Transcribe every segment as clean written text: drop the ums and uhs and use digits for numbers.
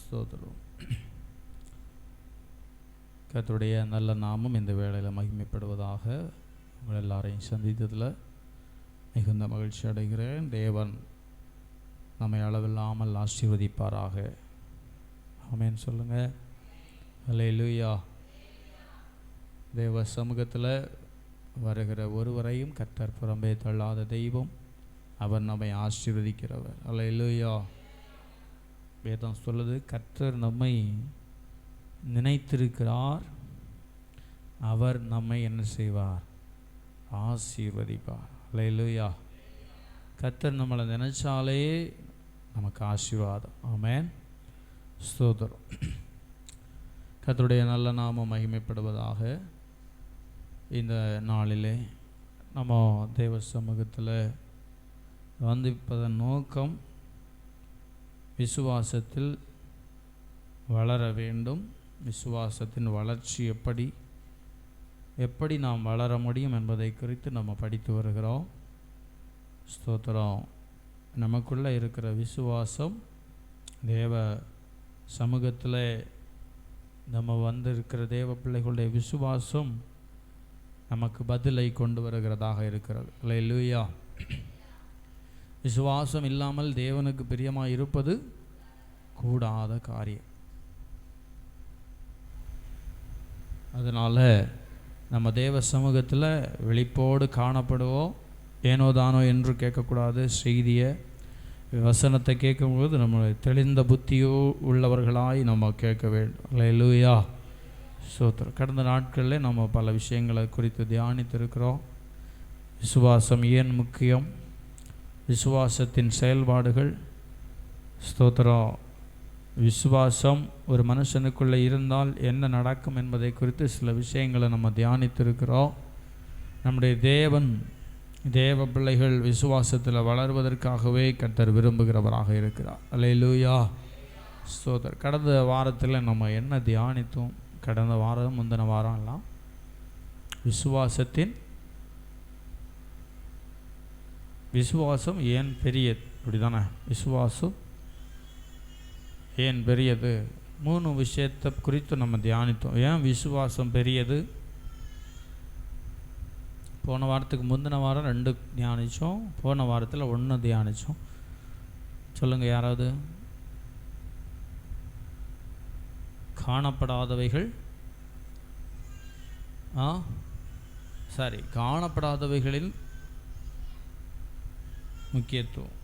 ஸ்தோத்திரம். கர்த்தருடைய நல்ல நாமம் இந்த வேளையில் மகிமைப்படுவதாக. உங்கள் எல்லாரையும் சந்தித்ததில் மிகுந்த மகிழ்ச்சி அடைகிறேன். தேவன் நம்மை அளவில்லாமல் ஆசீர்வதிப்பாராக. ஆமென் சொல்லுங்கள். அல்லேலூயா. தேவ சமூகத்தில் வருகிற ஒருவரையும் கர்த்தர் புறம்பே தள்ளாத தெய்வம். அவர் நம்மை ஆசீர்வதிக்கிறவர். அல்லேலூயா. வேதம் சொல்லுது, கர்த்தர் நம்மை நினைத்திருக்கிறார், அவர் நம்மை என்ன செய்வார்? ஆசீர்வதிப்பார். அல்லேலூயா. கர்த்தர் நம்மளை நினைச்சாலே நமக்கு ஆசீர்வாதம். ஆமென். ஸ்தோத்திரம். கர்த்தருடைய நல்ல நாமம் மகிமைப்படுவதாக. இந்த நாளிலே நம்ம தேவ சமூகத்தில் வந்திப்பதன் நோக்கம் விசுவாசத்தில் வளர வேண்டும். விசுவாசத்தின் வளர்ச்சி எப்படி நாம் வளர முடியும் என்பதை குறித்து நம்ம படித்து வருகிறோம். ஸ்தோத்திரம். நமக்குள்ளே இருக்கிற விசுவாசம் தேவ சமூகத்தில் நம்ம வந்திருக்கிற தேவ பிள்ளைகளுடைய விசுவாசம் நமக்கு பதிலை கொண்டு வருகிறதாக இருக்கிறது. அல்லேலூயா. விசுவாசம் இல்லாமல் தேவனுக்கு பிரியமாக இருப்பது கூடாத காரியம். அதனால் நம்ம தேவ சமூகத்தில் விழிப்போடு காணப்படுவோம். ஏனோ தானோ என்று கேட்கக்கூடாது. செய்தியை வசனத்தை கேட்கும்போது நம்ம தெளிந்த புத்தியோ உள்ளவர்களாய் நம்ம கேட்க வேண்டும். அல்லேலூயா. ஸ்தோத்திரம். கடந்த நாட்களில் நம்ம பல விஷயங்களை குறித்து தியானித்திருக்கிறோம். விசுவாசம் ஏன் முக்கியம், விசுவாசத்தின் செயல்பாடுகள். ஸ்தோத்திரம். விசுவாசம் ஒரு மனுஷனுக்குள்ளே இருந்தால் என்ன நடக்கும் என்பதை குறித்து சில விஷயங்களை நம்ம தியானித்திருக்கிறோம். நம்முடைய தேவ பிள்ளைகள் விசுவாசத்தில் வளர்வதற்காகவே கர்த்தர் விரும்புகிறவராக இருக்கிறார். அல்லேலூயா. ஸ்தோத்திரம். கடந்த வாரத்தில் நம்ம என்ன தியானித்தோம்? கடந்த வாரம் முந்தின வாரம் எல்லாம் விசுவாசம் ஏன் பெரியது, அப்படிதானே? விசுவாசம் ஏன் பெரியது? 3 விஷயத்தை குறித்து நம்ம தியானித்தோம். ஏன் விசுவாசம் பெரியது? போன வாரத்துக்கு முந்தின வாரம் 2 தியானித்தோம். போன வாரத்தில் 1 தியானித்தோம். சொல்லுங்கள் யாராவது. காணப்படாதவைகள் காணப்படாதவைகளின் முக்கியத்துவம்.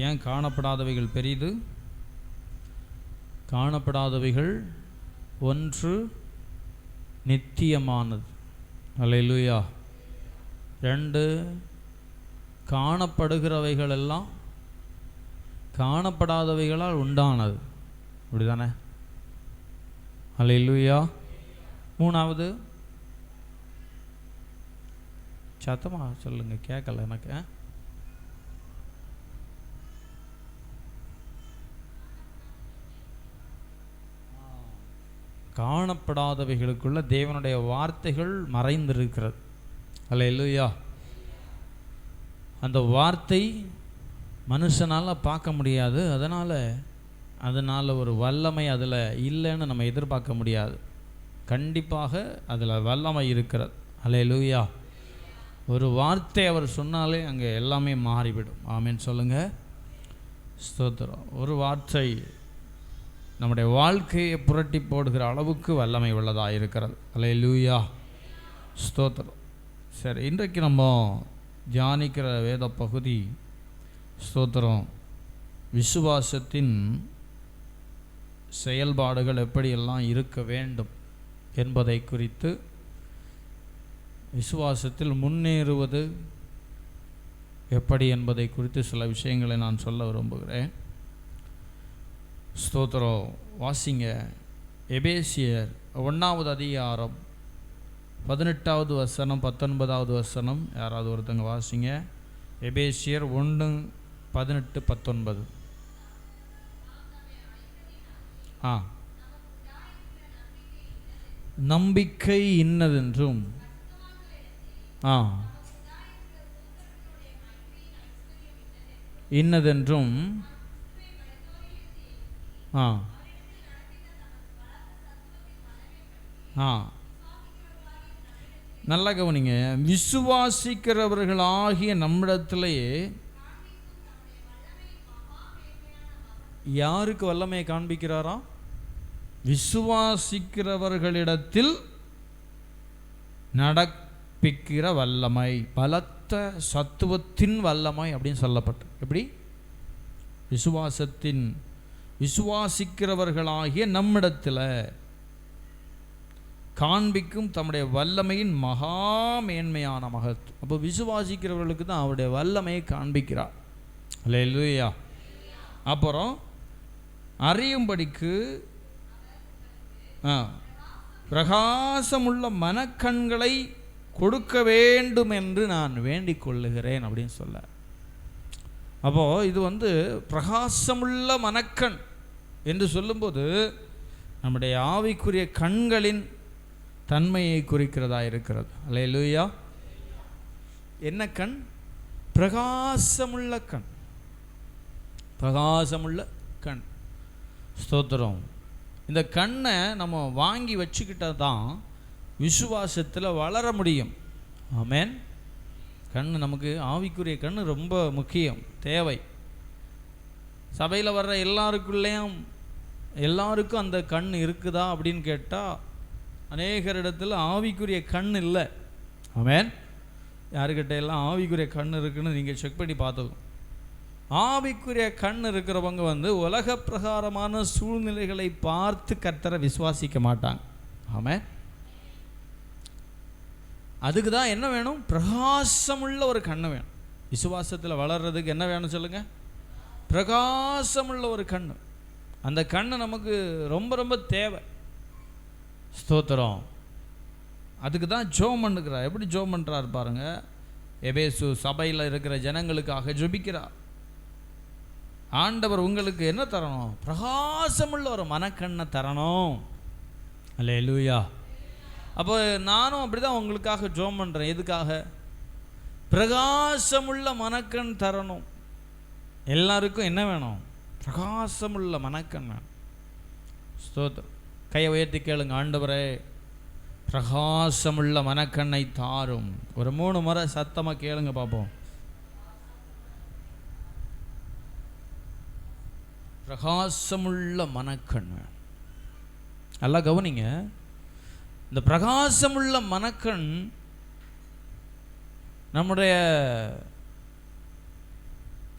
ஏன் காணப்படாதவைகள் பெரிது? காணப்படாதவைகள் ஒன்று நித்தியமானது. அல்லேலூயா. 2 காணப்படுகிறவைகள் எல்லாம் காணப்படாதவைகளால் உண்டானது. அப்படிதானே? அல்லேலூயா. 3வது சத்தமாக சொல்லுங்க, கேட்கல எனக்கு. காணப்படாதவைகளுக்குள்ள தேவனுடைய வார்த்தைகள் மறைந்திருக்கிறது. அல்லேலூயா. அந்த வார்த்தை மனுஷனால் பார்க்க முடியாது. அதனால் ஒரு வல்லமை அதில் இல்லைன்னு நம்ம எதிர்பார்க்க முடியாது. கண்டிப்பாக அதில் வல்லமை இருக்கிறது. அல்லேலூயா. ஒரு வார்த்தை அவர் சொன்னாலே அங்கே எல்லாமே மாறிவிடும். ஆமென் சொல்லுங்கள். ஸ்தோத்திரம். ஒரு வார்த்தை நம்முடைய வாழ்க்கையை புரட்டி போடுகிற அளவுக்கு வல்லமை உள்ளதாக இருக்கிறது. அல்லேலூயா. ஸ்தோத்திரம். சரி, இன்றைக்கு நம்ம தியானிக்கிற வேத பகுதி ஸ்தோத்திரம் விசுவாசத்தின் செயல்பாடுகள் எப்படியெல்லாம் இருக்க வேண்டும் என்பதை குறித்து, விசுவாசத்தில் முன்னேறுவது எப்படி என்பதை குறித்து சில விஷயங்களை நான் சொல்ல விரும்புகிறேன். ஸ்தோத்திரம். வாசிங்க. எபேசியர் 1வது அதிகாரம் 18வது வசனம் 19வது வசனம். யாராவது ஒருத்தங்க வாசிங்க. எபேசியர் 1:18-19. நம்பிக்கை இன்னதென்றும் இன்னதென்றும் நல்லா கவனிங்க. விசுவாசிக்கிறவர்களாகிய நம்மிடத்திலேயே யாருக்கு வல்லமையை காண்பிக்கிறாரா? விசுவாசிக்கிறவர்களிடத்தில் நடப்பிக்கிற வல்லமை, பலத்த சத்துவத்தின் வல்லமை அப்படின்னு சொல்லப்பட்டு. எப்படி? விசுவாசிக்கிறவர்களாகிய நம்மிடத்தில் காண்பிக்கும் தம்முடைய வல்லமையின் மகா மேன்மையான மகத்துவம். அப்போ விசுவாசிக்கிறவர்களுக்கு தான் அவருடைய வல்லமையை காண்பிக்கிறார். அல்லேலூயா. அப்புறம் அறியும்படிக்கு பிரகாசமுள்ள மனக்கண்களை கொடுக்க வேண்டும் என்று நான் வேண்டிக் கொள்ளுகிறேன் அப்படின்னு சொல்ல. அப்போது இது பிரகாசமுள்ள மனக்கண் என்று சொல்லும்போது நம்முடைய ஆவிக்குரிய கண்களின் தன்மையை குறிக்கிறதா இருக்கிறது. அல்லேலூயா. என்ன கண்? பிரகாசமுள்ள கண். பிரகாசமுள்ள கண். ஸ்தோத்திரம். இந்த கண்ணை நம்ம வாங்கி வச்சுக்கிட்டால் தான் விசுவாசத்தில் வளர முடியும். ஆமென். கண் நமக்கு ஆவிக்குரிய கண் ரொம்ப முக்கியம், தேவை. சபையில் வர்ற எல்லாருக்கும் அந்த கண் இருக்குதா அப்படின்னு கேட்டால் அநேகரிடத்தில் ஆவிக்குரிய கண் இல்லை. ஆமென். யாருக்கிட்ட எல்லாம் ஆவிக்குரிய கண் இருக்குன்னு நீங்கள் செக் பண்ணி பார்த்துக்கோங்க. ஆவிக்குரிய கண் இருக்கிறவங்க உலக பிரகாரமான சூழ்நிலைகளை பார்த்து கர்த்தரை விசுவாசிக்க மாட்டாங்க. ஆமென். அதுக்கு தான் என்ன வேணும்? பிரகாசமுள்ள ஒரு கண் வேணும். விசுவாசத்தில் வளர்றதுக்கு என்ன வேணும் சொல்லுங்க? பிரகாசமுள்ள ஒரு கண். அந்த கண் நமக்கு ரொம்ப ரொம்ப தேவை. ஸ்தோத்திரம். அதுக்கு தான் ஜெபம் பண்ணுகிறார். எப்படி ஜெபம் பண்ணுறார் பாருங்க. எபேசு சபையில் இருக்கிற ஜனங்களுக்காக ஜெபிக்கிறார். ஆண்டவர் உங்களுக்கு என்ன தரணும்? பிரகாசமுள்ள ஒரு மனக்கண்ணை தரணும். அல்லேலூயா. அப்போ நானும் அப்படி தான் உங்களுக்காக ஜெபம் பண்ணுறேன். எதுக்காக? பிரகாசமுள்ள மனக்கண் தரணும். எல்லாருக்கும் என்ன வேணும்? பிரகாசமுள்ள மனக்கண் வேணும். ஸ்தோத்திரம். கையை உயர்த்தி கேளுங்க. ஆண்டவரே, பிரகாசமுள்ள மனக்கண்ணை தாரும். ஒரு 3 முறை சத்தமாக கேளுங்க பார்ப்போம். பிரகாசமுள்ள மனக்கண். நல்லா கவனிங்க. இந்த பிரகாசமுள்ள மனக்கண் நம்முடைய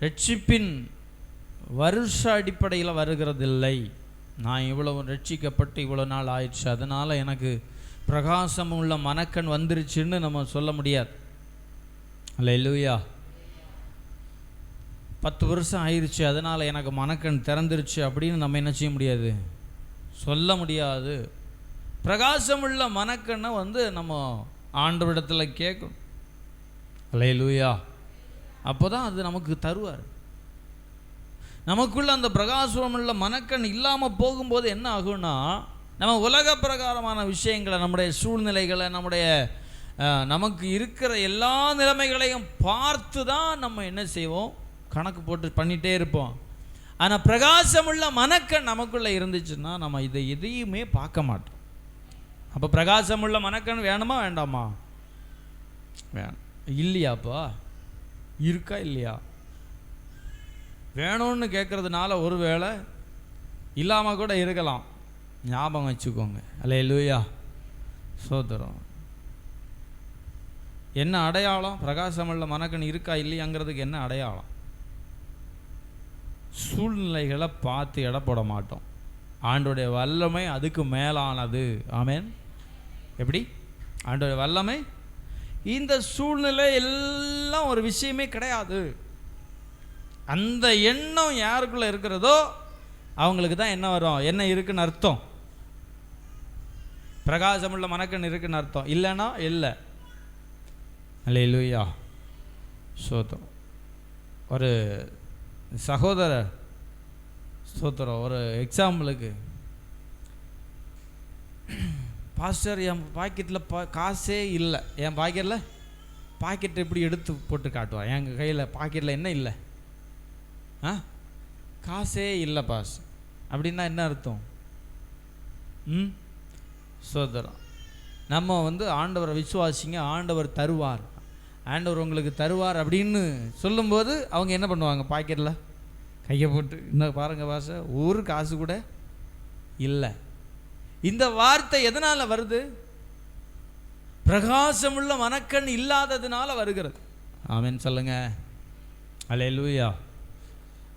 ரட்சிப்பின் வருஷ அடிப்படையில் வருகிறதில்லை. நான் இவ்வளவு ரட்சிக்கப்பட்டு இவ்வளோ நாள் ஆயிடுச்சு, அதனால் எனக்கு பிரகாசமுள்ள மனக்கண் வந்துருச்சுன்னு நம்ம சொல்ல முடியாது. அல்லேலூயா. 10 வருஷம் ஆயிடுச்சு, அதனால் எனக்கு மனக்கண் திறந்துருச்சு அப்படின்னு நம்ம என்ன செய்ய முடியாது? சொல்ல முடியாது. பிரகாசமுள்ள மனக்கண்ணை நம்ம ஆண்டவரிடத்தில் கேட்கணும். அல்லேலூயா. அப்போ தான் அது நமக்கு தருவார். நமக்குள்ள அந்த பிரகாசமுள்ள மனக்கண் இல்லாமல் போகும்போது என்ன ஆகும்னா, நம்ம உலக பிரகாரமான விஷயங்களை, நம்முடைய சூழ்நிலைகளை, நமக்கு இருக்கிற எல்லா நிலைமைகளையும் பார்த்து தான் நம்ம என்ன செய்வோம்? கணக்கு போட்டு பண்ணிகிட்டே இருப்போம். ஆனால் பிரகாசமுள்ள மனக்கண் நமக்குள்ளே இருந்துச்சுன்னா நம்ம இதை எதையுமே பார்க்க மாட்டோம். அப்போ பிரகாசமுள்ள மனக்கண் வேணுமா வேண்டாமா? வேணும். இல்லையாப்பா? இருக்கா இல்லையா? வேணும்னு கேட்கறதுனால ஒரு வேளை இல்லாமல் கூட இருக்கலாம். ஞாபகம் வச்சுக்கோங்க. அல்லேலூயா. சோதரம். என்ன அடையாளம்? பிரகாசமுள்ள மனக்கண் இருக்கா இல்லையாங்கிறதுக்கு என்ன அடையாளம்? சூழ்நிலைகளை பார்த்து எடை போட மாட்டோம். ஆண்டோடைய வல்லமை அதுக்கு மேலானது. ஆமென். எப்படி? ஆண்டோடைய வல்லமை இந்த சூழ்நிலை எல்லாம் ஒரு விஷயமே கிடையாது. அந்த எண்ணம் யாருக்குள்ள இருக்கிறதோ அவங்களுக்கு தான் என்ன வரும்? என்ன இருக்குன்னு அர்த்தம்? பிரகாசமுள்ள மனக்கண் இருக்குன்னு அர்த்தம். இல்லைன்னா இல்லை. அல்லேலூயா. ஸ்தோத்திரம். ஒரு சகோதரர், ஸ்தோத்திரம், ஒரு எக்ஸாம்பிளுக்கு, பாஸ்டர் என் பாக்கெட்டில் காசே இல்லை, என் பாக்கெட்டில் பாக்கெட் எப்படி எடுத்து போட்டு காட்டுவான்? எங்கள் கையில் பாக்கெட்டில் என்ன இல்லை? காசே இல்லை பாஸ் அப்படின்னா என்ன அர்த்தம்? ஸ்தோத்திரம். நம்ம ஆண்டவரை விசுவாசிங்க, ஆண்டவர் தருவார், ஆண்டவர் உங்களுக்கு தருவார் அப்படின்னு சொல்லும்போது அவங்க என்ன பண்ணுவாங்க? பாக்கெட்டில் கையை போட்டு, இன்னும் பாருங்கள் பாச, ஒரு காசு கூட இல்லை. இந்த வார்த்தை எதனால் வருது? பிரகாசமுள்ள மனக்கண் இல்லாததுனால வருகிறது. ஆமென் சொல்லுங்க. அல்லேலூயா.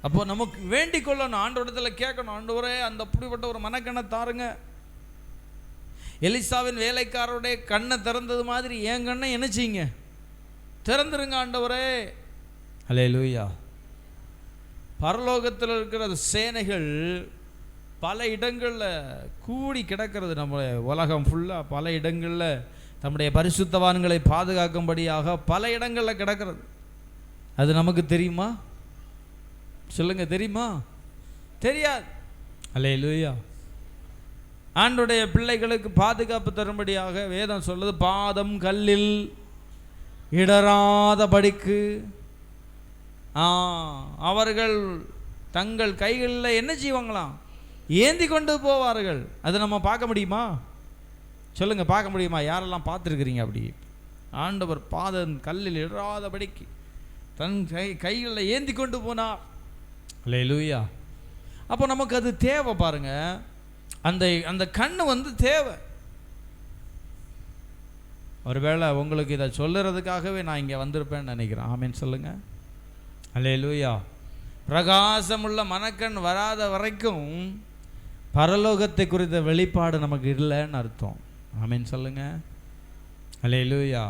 அப்போ நமக்கு வேண்டிக் கொள்ளணும், ஆண்டவரிடத்தில் கேட்கணும், ஆண்டவரே அந்த அப்படிப்பட்ட ஒரு மனக்கண்ணை தாருங்க. எலிசாவின் வேலைக்காரருடைய கண்ணை திறந்தது மாதிரி என் கண்ணை என்ன செய்யுங்க? திறந்துருங்க ஆண்டவரே. அல்லேலூயா. பரலோகத்தில் இருக்கிற சேனைகள் பல இடங்களில் கூடி கிடக்கிறது. நம்ம உலகம் ஃபுல்லாக பல இடங்களில் நம்முடைய பரிசுத்தவான்களை பாதுகாக்கும்படியாக பல இடங்களில் கிடக்கிறது. அது நமக்கு தெரியுமா? சொல்லுங்க, தெரியுமா? தெரியாது. அல்லேலூயா. ஆண்டுடைய பிள்ளைகளுக்கு பாதுகாப்பு தரும்படியாக வேதம் சொல்லுது, பாதம் கல்லில் இடராதபடிக்கு அவர்கள் தங்கள் கைகளில் என்ன செய்வாங்களாம்? ஏந்தி கொண்டு போவார்கள். அது நம்ம பார்க்க முடியுமா? சொல்லுங்க, பார்க்க முடியுமா? யாரெல்லாம் பார்த்துருக்குறீங்க அப்படி? ஆண்டவர் பாதம் கல்லில் இடராதபடிக்கு தன் கைகளில் ஏந்தி கொண்டு போனார். அல்லேலூயா. அப்போ நமக்கு அது தேவை. பாருங்க, அந்த அந்த கண்ணு தேவை. ஒருவேளை உங்களுக்கு இதை சொல்லுறதுக்காகவே நான் இங்கே வந்திருப்பேன்னு நினைக்கிறேன். ஆமென் சொல்லுங்க. அல்லேலூயா. பிரகாசமுள்ள மனக்கண் வராத வரைக்கும் பரலோகத்தை குறித்த வெளிப்பாடு நமக்கு இல்லைன்னு அர்த்தம். ஆமென் சொல்லுங்க. அல்லேலூயா.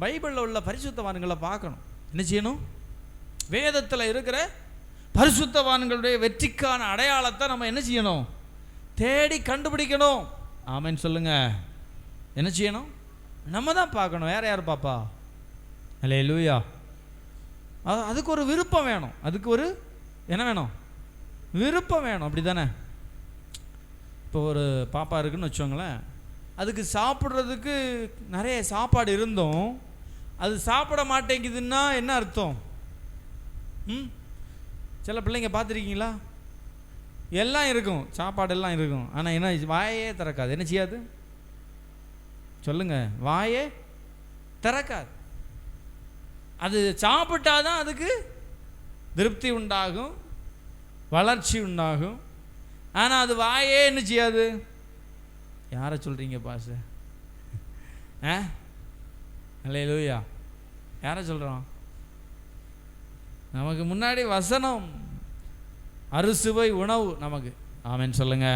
பைபிளில் உள்ள பரிசுத்தவான்களை பார்க்கணும். என்ன செய்யணும்? வேதத்தில் இருக்கிற பரிசுத்தவான்களுடைய வெற்றிக்கான அடையாளத்தை நம்ம என்ன செய்யணும்? தேடி கண்டுபிடிக்கணும். ஆமென் சொல்லுங்க. என்ன செய்யணும்? நம்ம தான் பார்க்கணும். வேற யார் பாப்பா? அல்லேலூயா. அதுக்கு ஒரு விருப்பம் வேணும். அதுக்கு ஒரு என்ன வேணும்? விருப்பம் வேணும். அப்படி தானே? இப்போ ஒரு பாப்பா இருக்குன்னு வச்சோங்களேன், அதுக்கு சாப்பிட்றதுக்கு நிறைய சாப்பாடு இருந்தும் அது சாப்பிட மாட்டேங்குதுன்னா என்ன அர்த்தம்? சில பிள்ளைங்க பார்த்துருக்கீங்களா? எல்லாம் இருக்கும், சாப்பாடு எல்லாம் இருக்கும், ஆனால் என்ன வாயே திறக்காது. என்ன செய்யாது? சொல்லுங்க, வாயே திறக்காது. அது சாப்பிட்டாதான் அதுக்கு திருப்தி உண்டாகும், வளர்ச்சி உண்டாகும். ஆனால் அது வாயே என்ன செய்யாது. யாரை சொல்கிறீங்க பாச? அல்லேலூயா. யாரை சொல்கிறோம்? நமக்கு முன்னாடி வசனம் அறுசுவை உணவு நமக்கு. ஆமென் சொல்லுங்க.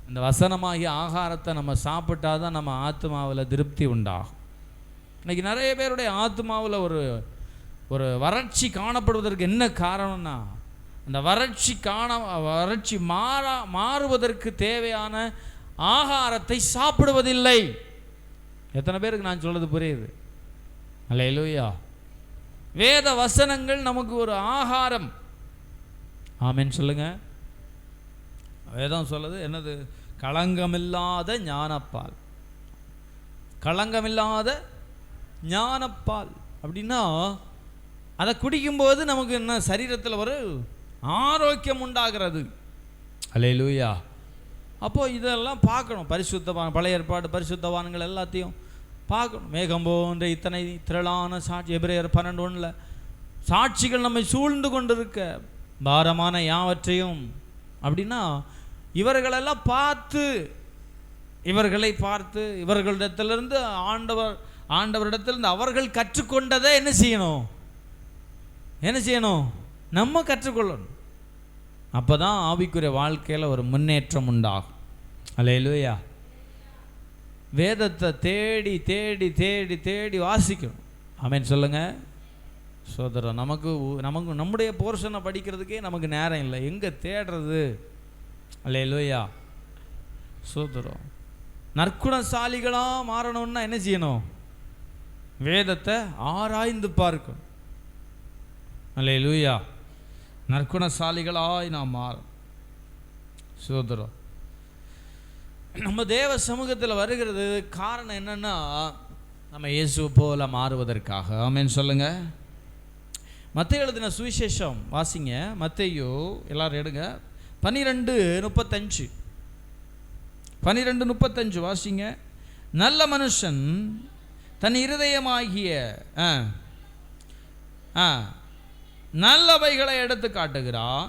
இந்த வசனமாகிய ஆகாரத்தை நம்ம சாப்பிட்டாதான் நம்ம ஆத்மாவில் திருப்தி உண்டாகும். இன்றைக்கி நிறைய பேருடைய ஆத்மாவில் ஒரு வறட்சி காணப்படுவதற்கு என்ன காரணம்னா, அந்த வறட்சி மாறுவதற்கு தேவையான ஆகாரத்தை சாப்பிடுவதில்லை. எத்தனை பேருக்கு நான் சொல்றது புரியுது? அல்லேலூயா. வேத வசனங்கள் நமக்கு ஒரு ஆகாரம். ஆமென் சொல்லுங்க. வேதம் சொல்லுது என்னது? களங்கமில்லாத ஞானப்பால். களங்கமில்லாத ஞானப்பால் அப்படின்னா அதை குடிக்கும்போது நமக்கு என்ன? சரீரத்தில் ஒரு ஆரோக்கியம் உண்டாகிறது. அல்லேலூயா. அப்போது இதெல்லாம் பார்க்கணும். பழைய ஏற்பாடு பரிசுத்தவான்கள் எல்லாத்தையும் பார்க்கணும். மேகம் போன்ற இத்தனை திரளான சாட்சி, எபிரேயர் 12:1 சாட்சிகள் நம்மை சூழ்ந்து கொண்டிருக்க பாரமான யாவற்றையும் அப்படின்னா இவர்களை பார்த்து இவர்களிடத்திலிருந்து ஆண்டவரிடத்திலிருந்து அவர்கள் கற்றுக்கொண்டதை என்ன செய்யணும்? நம்ம கற்றுக்கொள்ளணும். அப்போ தான் ஆவிக்குரிய வாழ்க்கையில் ஒரு முன்னேற்றம் உண்டாகும். அல்லேலூயா. வேதத்தை தேடி தேடி தேடி தேடி வாசிக்கணும். ஆமென் சொல்லுங்க. சோதரம், நமக்கு நம்முடைய போர்ஷனை படிக்கிறதுக்கே நமக்கு நேரம் இல்லை. எங்கே தேடுறது? அல்லேலூயா. சோதரம், நற்குணசாலிகளாக மாறணும்னா என்ன செய்யணும்? வேதத்தை ஆராய்ந்து பார்க்கணும். அல்லேலூயா. நற்குணசாலிகளாய் நாம் மாறும். சோதரம், நம்ம தேவ சமூகத்தில் வருகிறது காரணம் என்னன்னா, நம்ம இயேசுவை போல மாறுவதற்காக. ஆமென் சொல்லுங்க. மத்தேயு எழுதின சுவிசேஷம் வாசிங்க. மத்தேயு எல்லாரும் எடுங்க. 12:35 வாசிங்க. நல்ல மனுஷன் தன் இருதயமாகிய நல்லவைகளை எடுத்து காட்டுகிறான்,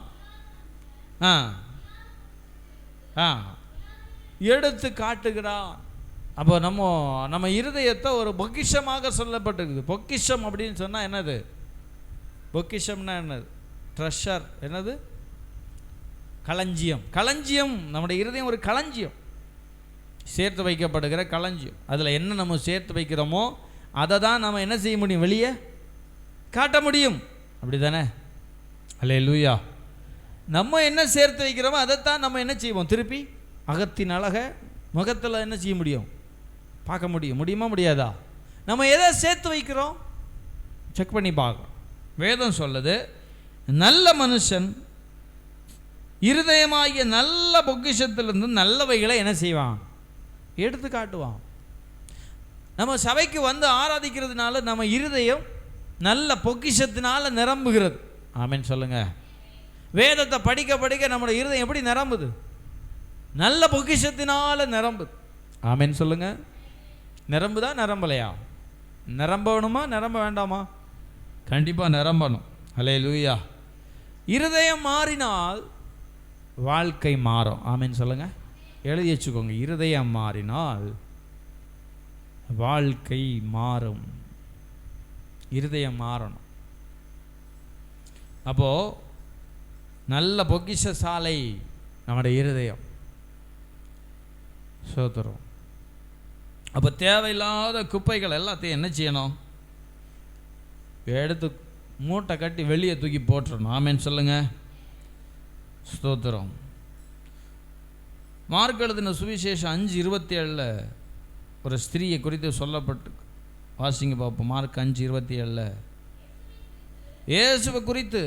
எடுத்து காட்டுகிறான். அப்போ நம்ம இருதயத்தை ஒரு பொக்கிஷமாக சொல்லப்பட்டிருக்குது. பொக்கிஷம் அப்படின்னு சொன்னால் என்னது? பொக்கிஷம்னா என்னது? ட்ரெஷர். என்னது? களஞ்சியம். களஞ்சியம். நம்முடைய இருதயம் ஒரு களஞ்சியம், சேர்த்து வைக்கப்படுகிற களஞ்சியம். அதில் என்ன நம்ம சேர்த்து வைக்கிறோமோ அதை தான் நம்ம என்ன செய்ய முடியும்? வெளியே காட்ட முடியும். அப்படி தானே? அல்லேலூயா. நம்ம என்ன சேர்த்து வைக்கிறோமோ அதைத்தான் நம்ம என்ன செய்வோம்? திருப்பி அகத்தின் அழகை முகத்தில் என்ன செய்ய முடியும்? பார்க்க முடியும். முடியுமா முடியாதா? நம்ம எதை சேர்த்து வைக்கிறோம் செக் பண்ணி பார்க்கணும். வேதம் சொல்லுது, நல்ல மனுஷன் இருதயமாகிய நல்ல பொக்கிஷத்திலிருந்து நல்லவைகளை என்ன செய்வான்? எடுத்து காட்டுவான். நம்ம சபைக்கு வந்து ஆராதிக்கிறதுனால நம்ம இருதயம் நல்ல பொக்கிஷத்தினால நிரம்புகிறது. ஆமென் சொல்லுங்க. வேதத்தை படிக்க படிக்க நம்முடைய இருதயம் எப்படி நிரம்புது? நல்ல பொக்கிஷத்தினால நிரம்புது. ஆமென் சொல்லுங்க. நிரம்புதா நிரம்பலையா? நிரம்பணுமா நிரம்ப வேண்டாமா? கண்டிப்பாக நிரம்பணும். அல்லேலூயா. இருதயம் மாறினால் வாழ்க்கை மாறும். ஆமென் சொல்லுங்க. எழுதி வச்சுக்கோங்க. இருதயம் மாறினால் வாழ்க்கை மாறும். இருதயம் மாறணும். அப்போ நல்ல பொக்கிஷ சாலை நம்முடைய இருதயம். சோதரம். அப்போ தேவையில்லாத குப்பைகள் எல்லாத்தையும் என்ன செய்யணும்? எடுத்து மூட்டை கட்டி வெளியே தூக்கி போட்டுறணும். ஆமென் சொல்லுங்க. ஸ்தோத்திரம். மார்க் எழுதின சுவிசேஷம் 5:27 ஒரு ஸ்திரீயை குறித்து சொல்லப்பட்டு வாசிங்க பார்ப்போம். மார்க் 5:27 இயேசுவை குறித்து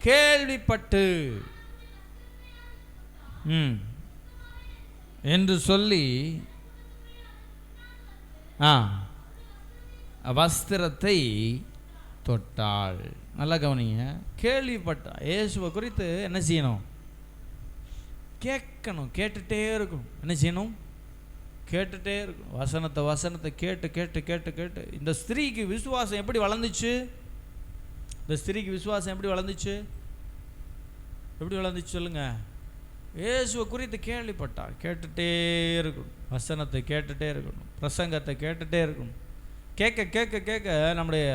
கேள்விப்பட்டு என்று சொல்லி வஸ்திரத்தை தொட்டாள். நல்லா கவனிங்க. கேள்விப்பட்டா. இயேசுவை குறித்து என்ன செய்யணும்? கேட்கணும். கேட்டுட்டே இருக்கணும். என்ன செய்யணும்? கேட்டுட்டே இருக்கணும். வசனத்தை கேட்டு கேட்டு கேட்டு கேட்டு. இந்த ஸ்திரீக்கு விசுவாசம் எப்படி வளர்ந்துச்சு? இந்த ஸ்திரீக்கு விசுவாசம் எப்படி வளர்ந்துச்சு? எப்படி வளர்ந்துச்சு சொல்லுங்க? இயேசுவை குறித்து கேள்விப்பட்டா. கேட்டுட்டே இருக்கணும். வசனத்தை கேட்டுட்டே இருக்கணும். பிரசங்கத்தை கேட்டுட்டே இருக்கணும். கேட்க கேட்க கேட்க நம்முடைய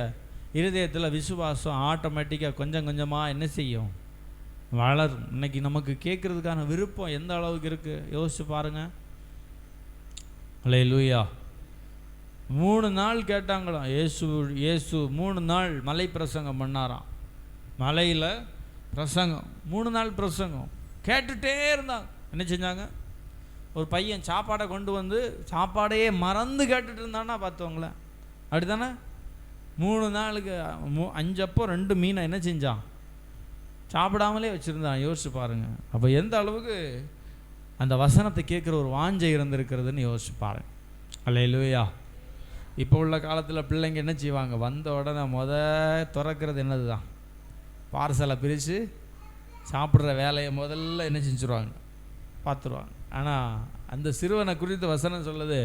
இருதயத்தில் விசுவாசம் ஆட்டோமேட்டிக்காக கொஞ்சம் கொஞ்சமாக என்ன செய்யும்? வளரும். இன்னைக்கு நமக்கு கேட்குறதுக்கான விருப்பம் எந்த அளவுக்கு இருக்குது யோசிச்சு பாருங்கள். அல்லேலூயா. 3 நாள் கேட்டாங்களாம். இயேசு 3 நாள் மலை பிரசங்கம் பண்ணாராம். மலையில் பிரசங்கம் 3 நாள் பிரசங்கம் கேட்டுகிட்டே இருந்தாங்க. என்ன செஞ்சாங்க? ஒரு பையன் சாப்பாடை கொண்டு வந்து சாப்பாடையே மறந்து கேட்டுட்டு இருந்தான்னா பார்த்துவங்களேன். அப்படி தானே? 3 நாளுக்கு 5 அப்போ 2 மீனை என்ன செஞ்சான்? சாப்பிடாமலே வச்சுருந்தான். யோசிச்சு பாருங்கள். அப்போ எந்த அளவுக்கு அந்த வசனத்தை கேட்குற ஒரு வாஞ்சை இருந்திருக்கிறதுன்னு யோசிச்சு பாருங்க. அல்லேலூயா. இப்போ உள்ள காலத்தில் பிள்ளைங்க என்ன செய்வாங்க? வந்த உடனே திறக்கிறது என்னது தான்? பார்சலை பிரித்து சாப்பிட்ற வேலையை முதல்ல என்ன செஞ்சுருவாங்க? பார்த்துருவாங்க. ஆனால் அந்த சிறுவனை குறித்து வசனம் சொல்லுது,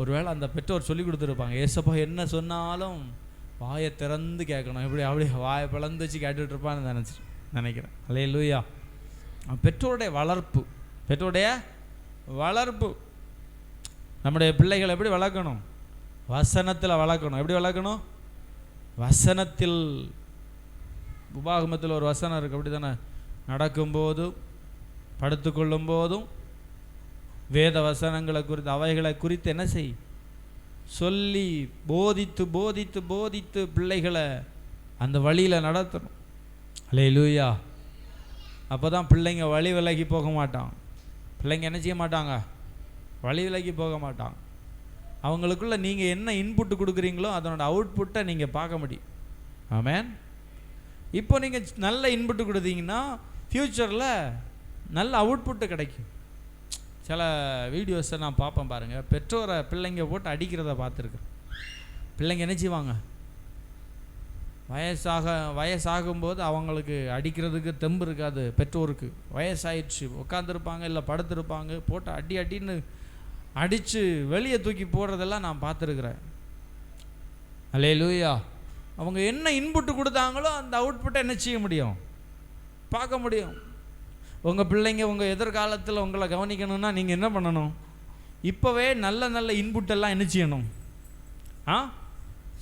ஒருவேளை அந்த பெற்றோர் சொல்லி கொடுத்துருப்பாங்க, ஏசப்பா என்ன சொன்னாலும் வாயை திறந்து கேட்கணும். அப்படியே வாயை பிளந்து வச்சு கேட்டுட்டு இருப்பான்னு நினைக்கிறேன். அல்லேலூயா. பெற்றோருடைய வளர்ப்பு. நம்முடைய பிள்ளைகளை எப்படி வளர்க்கணும்? வசனத்தில் வளர்க்கணும். எப்படி வளர்க்கணும்? வசனத்தில். உபாகமத்தில் ஒரு வசனம் இருக்குது. அப்படி தானே? நடக்கும்போதும் படுத்துக்கொள்ளும் போதும் வேத வசனங்களை குறித்து அவைகளை குறித்து என்ன செய்? சொல்லி போதித்து போதித்து போதித்து பிள்ளைகளை அந்த வழியில் நடத்தணும். அல்லேலூயா. அப்போ தான் பிள்ளைங்க வழி விலகி போக மாட்டாங்க. பிள்ளைங்க என்ன செய்ய மாட்டாங்க? வழி விலகி போக மாட்டாங்க. அவங்களுக்குள்ள நீங்கள் என்ன இன்புட்டு கொடுக்குறீங்களோ அதனோட அவுட்புட்டை நீங்கள் பார்க்க முடியும். ஆமென். இப்போ நீங்கள் நல்ல இன்புட்டு கொடுத்தீங்கன்னா ஃப்யூச்சரில் நல்ல அவுட்புட்டு கிடைக்கும். சில வீடியோஸை நான் பார்ப்பேன் பாருங்கள். பெற்றோரை பிள்ளைங்க போட்டு அடிக்கிறத பார்த்துருக்கேன். பிள்ளைங்க என்ன செய்வாங்க? வயசாகும்போது அவங்களுக்கு அடிக்கிறதுக்கு தெம்பு இருக்காது. பெற்றோருக்கு வயசாயிடுச்சு, உட்காந்துருப்பாங்க இல்லை படுத்துருப்பாங்க, போட்டு அடின்னு அடித்து வெளியே தூக்கி போடுறதெல்லாம் நான் பார்த்துருக்குறேன். அல்லேலூயா. அவங்க என்ன இன்புட்டு கொடுத்தாங்களோ அந்த அவுட்புட்டை என்ன செய்ய முடியும், பார்க்க முடியும். உங்கள் பிள்ளைங்க உங்கள் எதிர்காலத்தில் உங்களை கவனிக்கணும்னா நீங்கள் என்ன பண்ணணும், இப்போவே நல்ல நல்ல இன்புட்டெல்லாம் என்ன செய்யணும்,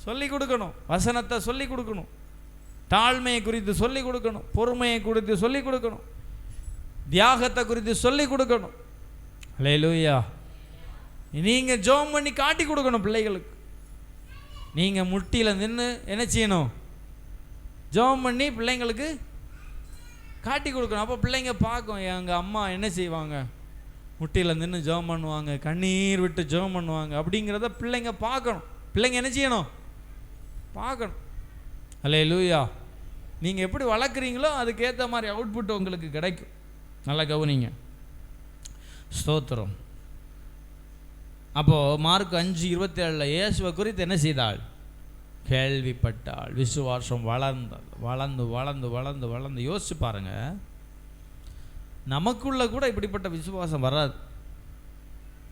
சொல்லி கொடுக்கணும். வசனத்தை சொல்லி கொடுக்கணும், தாழ்மையை குறித்து சொல்லி கொடுக்கணும், பொறுமையை குறித்து சொல்லி கொடுக்கணும், தியாகத்தை குறித்து சொல்லி கொடுக்கணும். அல்லேலூயா. நீங்கள் ஜெபம் பண்ணி காட்டி கொடுக்கணும் பிள்ளைகளுக்கு. நீங்கள் முட்டியில் நின்று என்ன செய்யணும், ஜெபம் பண்ணி பிள்ளைங்களுக்கு காட்டி கொடுக்கணும். அப்போ பிள்ளைங்க பார்க்கும், எங்கள் அம்மா என்ன செய்வாங்க, முட்டியில் நின்று ஜெபம் பண்ணுவாங்க, கண்ணீர் விட்டு ஜெபம் பண்ணுவாங்க அப்படிங்கிறத பிள்ளைங்க பார்க்கணும். பிள்ளைங்க என்ன செய்யணும், பார்க்கணும். அல்லேலூயா. நீங்கள் எப்படி வளர்க்குறீங்களோ அதுக்கேற்ற மாதிரி அவுட்புட் உங்களுக்கு கிடைக்கும். நல்லா கவனிங்க. ஸ்தோத்திரம். அப்போது மார்க் 5:27 இயேசுவை குறித்து என்ன செய்தாள், கேள்விப்பட்டாள். விசுவாசம் வளர்ந்தது, வளர்ந்து வளர்ந்து வளர்ந்து வளர்ந்து. யோசிச்சு பாருங்கள், நமக்குள்ள கூட இப்படிப்பட்ட விசுவாசம் வராது.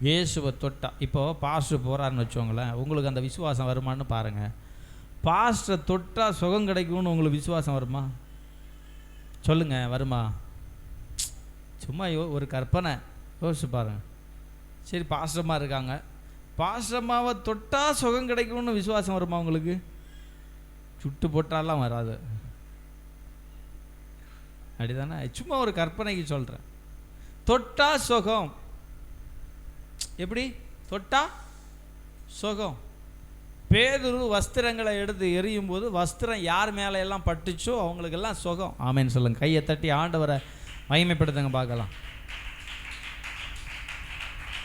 இயேசுவை தொட்டா, இப்போது பாஸ்டர் போகிறாருன்னு வச்சோங்களேன், உங்களுக்கு அந்த விசுவாசம் வருமானு பாருங்கள். பாஸ்டரை தொட்டால் சுகம் கிடைக்கும்னு உங்களுக்கு விசுவாசம் வருமா, சொல்லுங்கள், வருமா? சும்மா ஒரு கற்பனை யோசிச்சு பாருங்கள். சரி, பாஸ்டர்மா இருக்காங்க, பாஸ்டர்மாவை தொட்டால் சுகம் கிடைக்கும்னு விசுவாசம் வருமா உங்களுக்கு? சுட்டு போட்டாலாம் வராது, அப்படிதானே? சும்மா ஒரு கற்பனைக்கு சொல்கிறேன். தொட்டா சுகம், எப்படி தொட்டா சுகம்? பேதுரு வஸ்திரங்களை எடுத்து எரியும் போது வஸ்திரம் யார் மேலே எல்லாம் பட்டுச்சோ அவங்களுக்கெல்லாம் சுகம். ஆமேன்னு சொல்லுங்க. கையை தட்டி ஆண்டவரை மகிமைப்படுத்துங்க பார்க்கலாம்.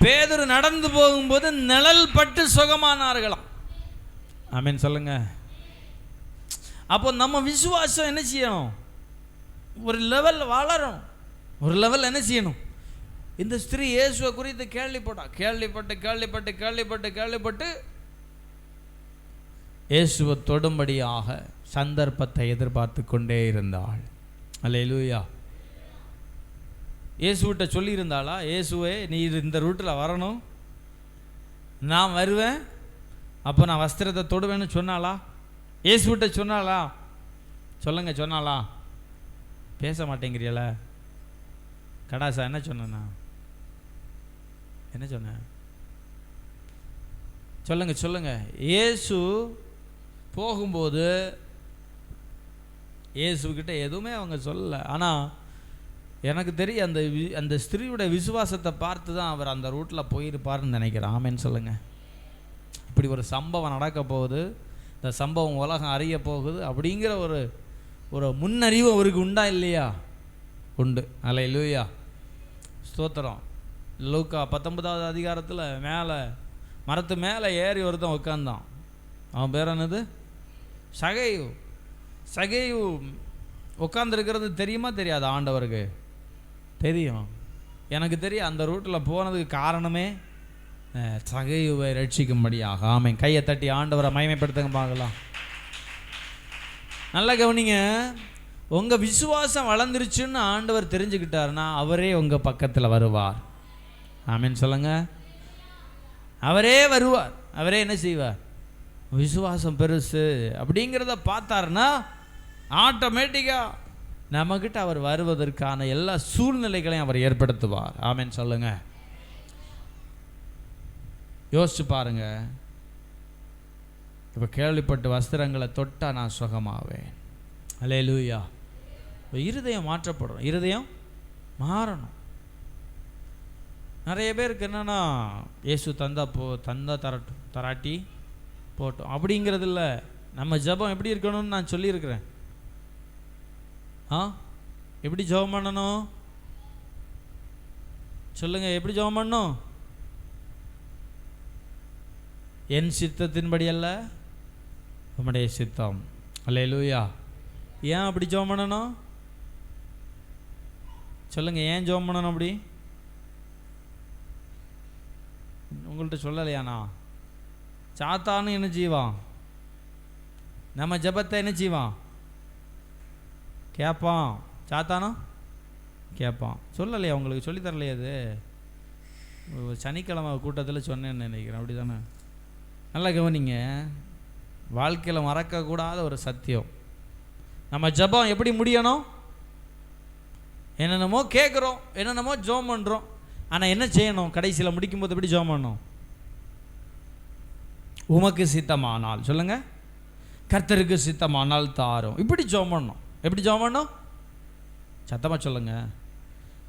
பேதுரு நடந்து போகும்போது நிழல் பட்டு சுகமானார்களாம். ஆமேன்னு சொல்லுங்க. அப்போ நம்ம விசுவாசம் என்ன செய்யணும், ஒரு லெவல் வளரும், ஒரு லெவல் என்ன செய்யணும். இந்த ஸ்திரீ இயேசுவை குறித்து கேள்விப்பட்டு இயேசுவை தொடும்படியாக சந்தர்ப்பத்தை எதிர்பார்த்து கொண்டே இருந்தாள். அல்லேலூயா. இயேசுகிட்ட சொல்லியிருந்தாளா, இயேசுவே நீ இந்த ரூட்டில் வரணும், நான் வருவேன், அப்போ நான் வஸ்திரத்தை தொடுவேன்னு சொன்னாளா? இயேசுகிட்ட சொன்னாளா? சொல்லுங்க, சொன்னாளா? பேச மாட்டேங்கிறீல கடாசா? என்ன சொன்னா, என்ன சொன்ன? சொல்லுங்க. இயேசு போகும்போது இயேசுக்கிட்ட எதுவுமே அவங்க சொல்லலை. ஆனால் எனக்கு தெரியும் அந்த ஸ்திரீயுடைய விசுவாசத்தை பார்த்து தான் அவர் அந்த ரூட்டில் போயிருப்பார்னு நினைக்கிறேன். ஆமேன்னு சொல்லுங்கள். இப்படி ஒரு சம்பவம் நடக்க போகுது, இந்த சம்பவம் உலகம் அறிய போகுது அப்படிங்கிற ஒரு முன்னறிவு அவருக்கு உண்டா இல்லையா? உண்டு. அல்லேலூயா. ஸ்தோத்திரம். லூக்கா 19வது அதிகாரத்தில் மேலே மரத்து மேலே ஏறி ஒருத்தன் உட்காந்தான். அவன் பேர் என்னது? சகையு உட்காந்துருக்கிறது தெரியுமா தெரியாது? ஆண்டவருக்கு தெரியும். எனக்கு தெரியும். அந்த ரூட்டில் போனதுக்கு காரணமே சகையுவை ரட்சிக்கும்படியாக. ஆமென். கையை தட்டி ஆண்டவரை மகிமைப்படுத்துங்க பார்க்கலாம். நல்லா கவனிங்க. உங்கள் விசுவாசம் வளர்ந்துருச்சுன்னு ஆண்டவர் தெரிஞ்சுக்கிட்டாருன்னா அவரே உங்கள் பக்கத்தில் வருவார். ஆமென் சொல்லுங்க. அவரே வருவார். அவரே என்ன செய்வார்? விசுவாசம் பெருசு அப்படிங்கிறத பார்த்தாருன்னா ஆட்டோமேட்டிக்காக நம்மக்கிட்ட அவர் வருவதற்கான எல்லா சூழ்நிலைகளையும் அவர் ஏற்படுத்துவார். ஆமென் சொல்லுங்க. யோசிச்சு பாருங்க. இப்போ கேள்விப்பட்டு வஸ்திரங்களை தொட்டா நான் சுகமாவேன். அல்லேலூயா. இருதயம் மாற்றப்படும். இருதயம் மாறணும். நிறைய பேருக்கு என்னென்னா இயேசு தந்தா தரட்டும், தராட்டி போட்டோம் அப்படிங்கிறது இல்லை. நம்ம ஜெபம் எப்படி இருக்கணும்னு நான் சொல்லியிருக்கிறேன். எப்படி ஜெபம் பண்ணணும் சொல்லுங்க. எப்படி ஜெபம் பண்ணணும்? என் சித்தத்தின்படி அல்ல, உம்முடைய சித்தம். அல்லேலூயா. ஏன் அப்படி ஜெபம் பண்ணணும் சொல்லுங்க. ஏன் ஜெபம் பண்ணணும் அப்படி? உங்கள்கிட்ட சொல்லலையாண்ணா? சாத்தானு என்ன செய்வான்? நம்ம ஜெபத்தை என்ன செய்வான்? கேட்பான். சாத்தானோ கேட்பான். சொல்லலையா உங்களுக்கு? சொல்லித்தரலையா? அது சனிக்கிழமை கூட்டத்தில் சொன்னேன்னு நினைக்கிறேன், அப்படி தானே? நல்லா கவனிங்க, வாழ்க்கையில் மறக்கக்கூடாத ஒரு சத்தியம். நம்ம ஜெபம் எப்படி முடியணும்? என்னென்னமோ கேட்குறோம், என்னென்னமோ ஜெபம் பண்ணுறோம், ஆனால் என்ன செய்யணும்? கடைசியில் முடிக்கும்போது எப்படி ஜெபம் பண்ணணும்? உமக்கு சித்தமானால், சொல்லுங்க, கர்த்தருக்கு சித்தமானால் தாரும், இப்படி ஜெபம் பண்ணணும். எப்படி ஜெபம் பண்ணணும்? சத்தமாக சொல்லுங்க.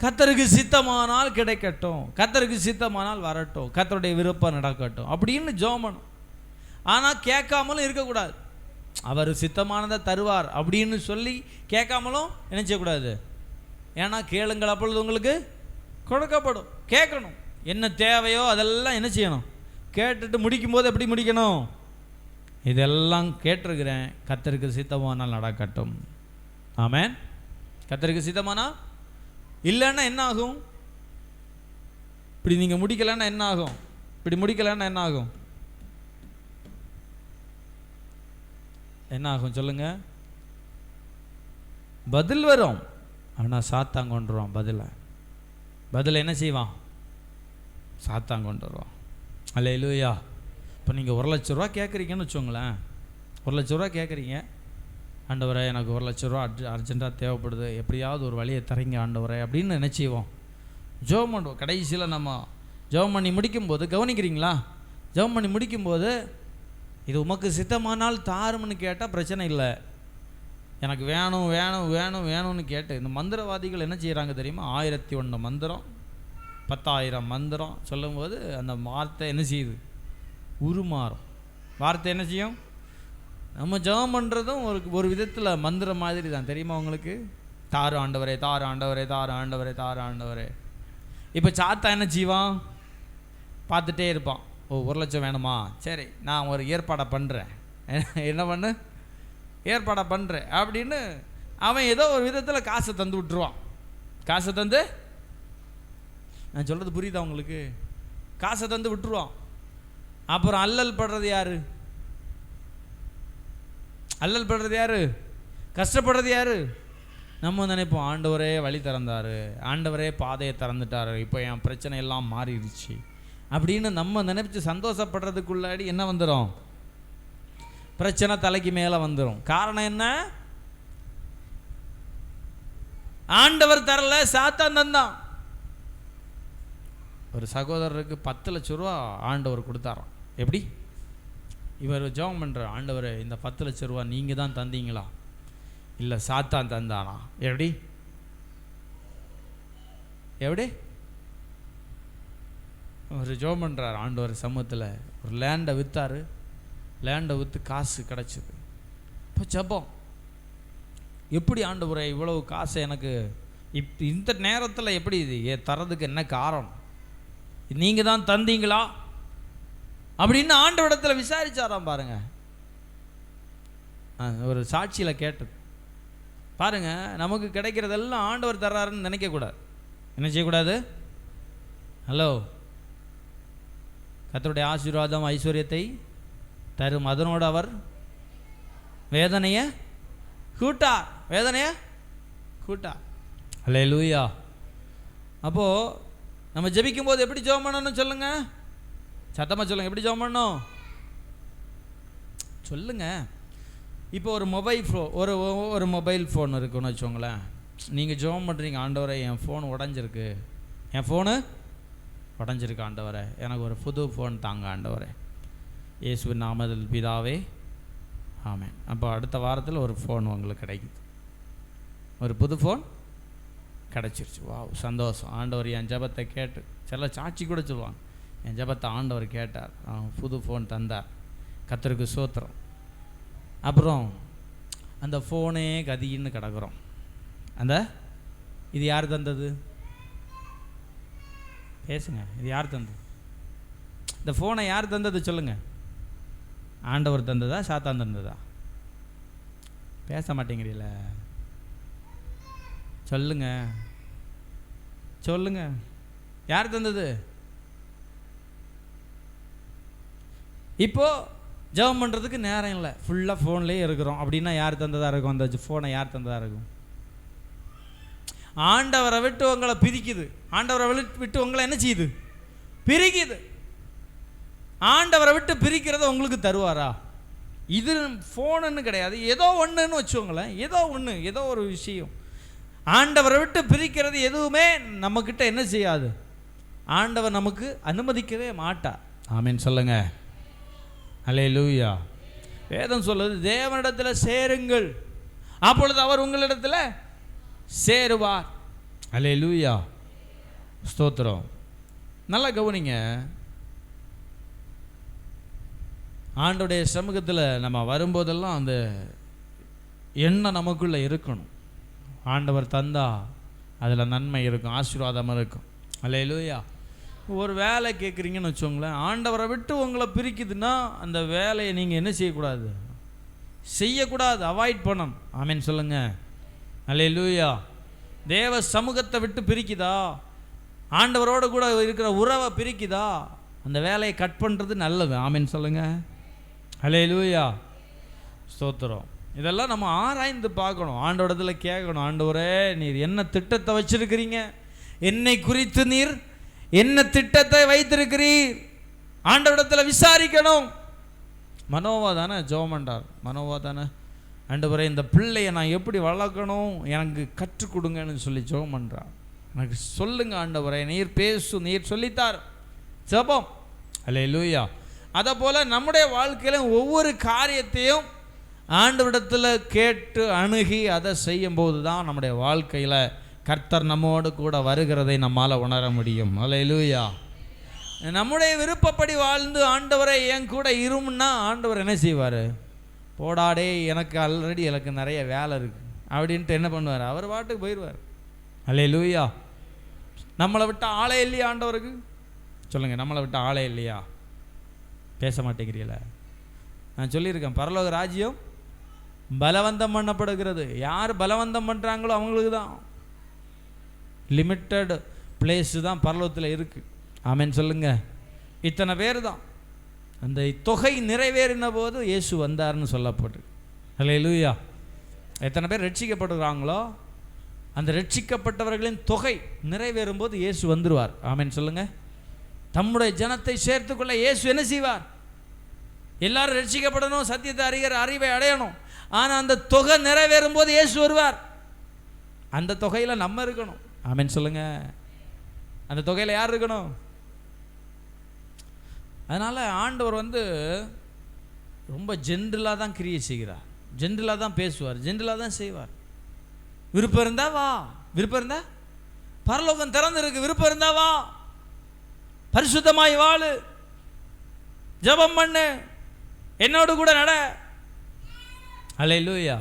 கர்த்தருக்கு சித்தமானால் கிடைக்கட்டும், கர்த்தருக்கு சித்தமானால் வரட்டும், கர்த்தருடைய விருப்பம் நடக்கட்டும் அப்படின்னு ஜெபம் பண்ணணும். ஆனால் கேட்காமலும் இருக்கக்கூடாது. அவர் சித்தமானதை தருவார் அப்படின்னு சொல்லி கேட்காமலும் என்ன செய்யக்கூடாது? ஏன்னா கேளுங்கள் அப்பொழுது உங்களுக்கு கொடுக்கப்படும். கேட்கணும், என்ன தேவையோ அதெல்லாம் என்ன செய்யணும்? கேட்டுட்டு முடிக்கும்போது எப்படி முடிக்கணும்? இதெல்லாம் கேட்டிருக்கிறேன், கர்த்தருக்கு சித்தமானால் நடக்கட்டும். ஆமென். கர்த்தருக்கு சித்தமானால் இல்லைன்னா என்ன ஆகும்? இப்படி நீங்கள் முடிக்கலைன்னா என்ன ஆகும்? இப்படி முடிக்கலைன்னா என்ன ஆகும்? என்ன ஆகும் சொல்லுங்க? பதில் வரும், ஆனால் சாத்தான் கொண்டு வருவான். பதில் என்ன செய்வான்? சாத்தான் கொண்டு வருவான். அல்லேலூயா. இப்போ நீங்கள் 1,00,000 கேட்குறீங்கன்னு வச்சுக்கோங்களேன். 1,00,000 கேட்குறீங்க, ஆண்டவரே எனக்கு 1,00,000 அர்ஜென்ட்டாக தேவைப்படுது, எப்படியாவது ஒரு வழியை தரீங்க ஆண்டவரே அப்படின்னு நினச்சிவோம். ஜெபம் பண்ணுவோம். கடைசியில் நம்ம ஜெபம் பண்ணி முடிக்கும்போது கவனிக்கிறீங்களா? ஜெபம் பண்ணி முடிக்கும்போது இது உமக்கு சித்தமானால் தாரும்னு கேட்டால் பிரச்சனை இல்லை. எனக்கு வேணும் வேணும் வேணும் வேணும்னு கேட்டு இந்த மந்திரவாதிகள் என்ன செய்கிறாங்க தெரியுமா? 1001 மந்திரம், 10,000 மந்திரம் சொல்லும்போது அந்த வார்த்தை என்ன செய்யுது? உருமாறும். வார்த்தை என்ன செய்யும்? நம்ம ஜெபம் பண்ணுறதும் ஒரு விதத்தில் மந்திரம் மாதிரி தான், தெரியுமா உங்களுக்கு? தாரு ஆண்டவரே, தாரு ஆண்டவரே, தாரு ஆண்டவரே, தாரு ஆண்டவரே. இப்போ சாத்தா என்ன செய்வான்? பார்த்துட்டே இருப்பான். ஓ 1,00,000 வேணுமா, சரி நான் ஒரு ஏற்பாடை பண்ணுறேன், என்ன பண்ணு ஏற்பாடை பண்ணுறேன் அப்படின்னு அவன் ஏதோ ஒரு விதத்தில் காசை தந்து விட்டுருவான். காசை தந்து, நான் சொல்கிறது புரியுதா உங்களுக்கு? காசை தந்து விட்டுருவான். அப்புறம் அல்லல் படுறது யாரு? அல்லல் படுறது யாரு? கஷ்டப்படுறது யாரு? நம்ம நினைப்போம் ஆண்டவரே வழி திறந்தாரு, ஆண்டவரே பாதையை திறந்துட்டாரு, இப்போ என் பிரச்சனை எல்லாம் மாறிடுச்சு அப்படின்னு நம்ம நினைச்சு சந்தோஷப்படுறதுக்குள்ளாடி என்ன வந்துடும்? பிரச்சனை தலைக்கு மேலே வந்துடும். காரணம் என்ன? ஆண்டவர் தரல, சாத்தான் தந்தான். ஒரு சகோதரருக்கு 10,00,000 ரூபா ஆண்டவர் கொடுத்தாராம். எப்படி? இவர் ஜெபம் பண்ணுற, ஆண்டவர் இந்த 10,00,000 ரூபா நீங்கள் தான் தந்தீங்களா? இல்லை சாத்தான் தந்தானா? எப்படி எப்படி ஒரு ஜெபம் பண்ணுறார் ஆண்டவர் சமூகத்தில். ஒரு லேண்டை விற்றாரு, லேண்டை விற்று காசு கிடச்சிது. இப்போ ஜெபம், எப்படி ஆண்டவரே இவ்வளவு காசை எனக்கு இந்த நேரத்தில் எப்படி இது தரதுக்கு என்ன காரணம்? நீங்கள் தான் தந்தீங்களா அப்படின்னு ஆண்டவரிடத்தில் விசாரிச்சாராம். பாருங்க, ஒரு சாட்சியில் கேட்டது பாருங்க. நமக்கு கிடைக்கிறதெல்லாம் ஆண்டவர் தர்றாருன்னு நினைக்கக்கூடாது. என்ன செய்யக்கூடாது? ஹலோ, கர்த்தருடைய ஆசீர்வாதம் ஐஸ்வர்யத்தை தரும், அதனோடு அவர் வேதனையை கூட்டார், வேதனையை கூட்டார். அல்லேலூயா. அப்போது நம்ம ஜெபிக்கும் போது எப்படி ஜெபம் பண்ணணும் சொல்லுங்க? சத்தமாக சொல்லுங்க, எப்படி ஜெபம் பண்ணணும் சொல்லுங்க. இப்போ ஒரு மொபைல் ஃபோன் இருக்குன்னு வச்சுக்கோங்களேன். நீங்கள் ஜெபம் பண்ணுறீங்க, ஆண்டவரே என் ஃபோன் உடஞ்சிருக்கு, என் ஃபோனு உடஞ்சிருக்கு ஆண்டவரே, எனக்கு ஒரு புது ஃபோன் தாங்க ஆண்டவரே, இயேசுவின் நாமத்தில் பிதாவே ஆமென். அப்போ அடுத்த வாரத்தில் ஒரு ஃபோன் உங்களுக்கு கிடைக்குது, ஒரு புது ஃபோன் கிடச்சிருச்சு. வா சந்தோஷம், ஆண்டவர் என் ஜெபத்தை கேட்டு, சில சாட்சி கூட சொல்லுவாங்க, என் ஜெபத்தை ஆண்டவர் கேட்டார், புது ஃபோன் தந்தார், கர்த்தருக்கு ஸ்தோத்திரம். அப்புறம் அந்த ஃபோனே கதின்னு கிடக்குறோம். இது யார் தந்தது? பேசுங்க, இது யார் தந்தது? இந்த ஃபோனை யார் தந்தது சொல்லுங்க? ஆண்டவர் தந்ததா, சாத்தான் தந்ததா? பேச மாட்டேங்கிறீங்கள, சொல்லுங்க சொல்லுங்க, யார் தந்தது? இப்போ ஜெபம் பண்ணுறதுக்கு நேரம் இல்லை, ஃபுல்லாக ஃபோன்லேயே இருக்கிறோம் அப்படின்னா யார் தந்ததாக இருக்கும்? அந்த ஃபோனை யார் தந்ததாக இருக்கும்? ஆண்டவரை விட்டு உங்களை பிரிக்குது, ஆண்டவரை விட்டு உங்களை என்ன செய்யுது? பிரிக்குது. ஆண்டவரை விட்டு பிரிக்கிறத உங்களுக்கு தருவாரா? இது ஃபோனுன்னு கிடையாது, ஏதோ ஒன்றுன்னு வச்சுக்கோங்களேன். ஏதோ ஒரு விஷயம் ஆண்டவரை விட்டு பிரிக்கிறது எதுவுமே நம்மக்கிட்ட என்ன செய்யாது, ஆண்டவர் நமக்கு அனுமதிக்கவே மாட்டார். ஆமீன் சொல்லுங்க. அல்லேலூயா. வேதம் சொல்லுது, தேவனிடத்தில் சேருங்கள், அப்பொழுது அவர் உங்களிடத்தில் சேருவார். அல்லேலூயா, ஸ்தோத்திரம். நல்லா கவனிங்க, ஆண்டோடைய சமூகத்தில் நம்ம வரும்போதெல்லாம் அந்த எண்ணம் நமக்குள்ளே இருக்கணும். ஆண்டவர் தந்தா அதில் நன்மை இருக்கும், ஆசீர்வாதம் இருக்கும். அல்லேலூயா. ஒரு வேலை கேட்குறீங்கன்னு வச்சுக்கோங்களேன், ஆண்டவரை விட்டு உங்களை பிரிக்குதுன்னா அந்த வேலையை நீங்கள் என்ன செய்யக்கூடாது, செய்யக்கூடாது, அவாய்ட் பண்ணணும். ஆமீன் சொல்லுங்க. அல்லேலூயா. தேவ சமூகத்தை விட்டு பிரிக்குதா, ஆண்டவரோடு கூட இருக்கிற உறவை பிரிக்குதா, அந்த வேலையை கட் பண்ணுறது நல்லது. ஆமீன் சொல்லுங்க. அல்லேலூயா, ஸ்தோத்திரம். இதெல்லாம் நம்ம ஆராய்ந்து பார்க்கணும், ஆண்டவரிடத்தில் கேட்கணும். ஆண்டவரே, நீர் என்ன திட்டத்தை வச்சிருக்கிறீங்க, என்னை குறித்து நீர் என்ன திட்டத்தை வைத்திருக்கிறீர், ஆண்டவரிடத்தில் விசாரிக்கணும். மனோவா தானே ஜெபம் பண்ணார். மனோவா தானே, ஆண்டவரே இந்த பிள்ளையை நான் எப்படி வளர்க்கணும், எனக்கு கற்றுக் கொடுங்கன்னு சொல்லி ஜெபம் பண்ணுறார். எனக்கு சொல்லுங்க ஆண்டவரே, நீர் பேசு, நீர் சொல்லித்தார். ஜெபம். அல்லேலூயா. அதை போல் நம்முடைய வாழ்க்கையில ஒவ்வொரு காரியத்தையும் ஆண்டவரிடத்தில் கேட்டு அணுகி அதை செய்யும்போது தான் நம்முடைய வாழ்க்கையில் கர்த்தர் நம்மோடு கூட வருகிறதை நம்மால் உணர முடியும். அல்லேலூயா. நம்முடைய விருப்பப்படி வாழ்ந்து ஆண்டவரை என் கூட இருமுன்னா ஆண்டவர் என்ன செய்வார், போடாடே எனக்கு ஆல்ரெடி எனக்கு நிறைய வேலை இருக்குது அப்படின்ட்டு என்ன பண்ணுவார், அவர் பாட்டுக்கு போயிடுவார். அல்லேலூயா. நம்மளை விட்ட ஆளே இல்லையா ஆண்டவருக்கு? சொல்லுங்கள், நம்மளை விட்ட ஆளே இல்லையா? பேச மாட்டேங்கிறீங்கள? நான் சொல்லியிருக்கேன், பரலோக ராஜ்யம் பலவந்தம் பண்ணப்படுகிறது. யார் பலவந்தம் பண்ணுறாங்களோ அவங்களுக்கு தான். லிமிட்டட் பிளேஸு தான் பரலோகத்தில் இருக்குது. ஆமேன் சொல்லுங்க. இத்தனை பேர் தான். அந்த தொகை நிறைவேறின போது இயேசு வந்தார்னு சொல்லப்பட்டு. அல்லேலூயா. எத்தனை பேர் ரட்சிக்கப்படுறாங்களோ அந்த ரட்சிக்கப்பட்டவர்களின் தொகை நிறைவேறும் போது இயேசு வந்துடுவார். ஆமேன் சொல்லுங்க. தம்முடைய ஜனத்தை சேர்த்துக்கொள்ள இயேசு என்ன செய்வார், எல்லாரும் ரட்சிக்கப்படணும், சத்தியத்தை அறிகிற அறிவை அடையணும். ஆனால் அந்த தொகை நிறைவேறும் போது இயேசு வருவார். அந்த தொகையில் நம்ம இருக்கணும். ஆமேன் சொல்லுங்க. அந்த தொகையில் யார் இருக்கணும்? அதனால் ஆண்டவர் ரொம்ப ஜென்ரலாக தான் கிரியை செய்கிறார், ஜென்ரலாக தான் பேசுவார், ஜென்ரலாக தான் செய்வார். விருப்பம் இருந்தா வா, விருப்பம் இருந்தா பரலோகம் திறந்திருக்கு, விருப்பம் இருந்தா வா, பரிசுத்தமாய் வாழு, ஜெபம் பண்ணு, என்னோடு கூட நட. அல்லேலூயா.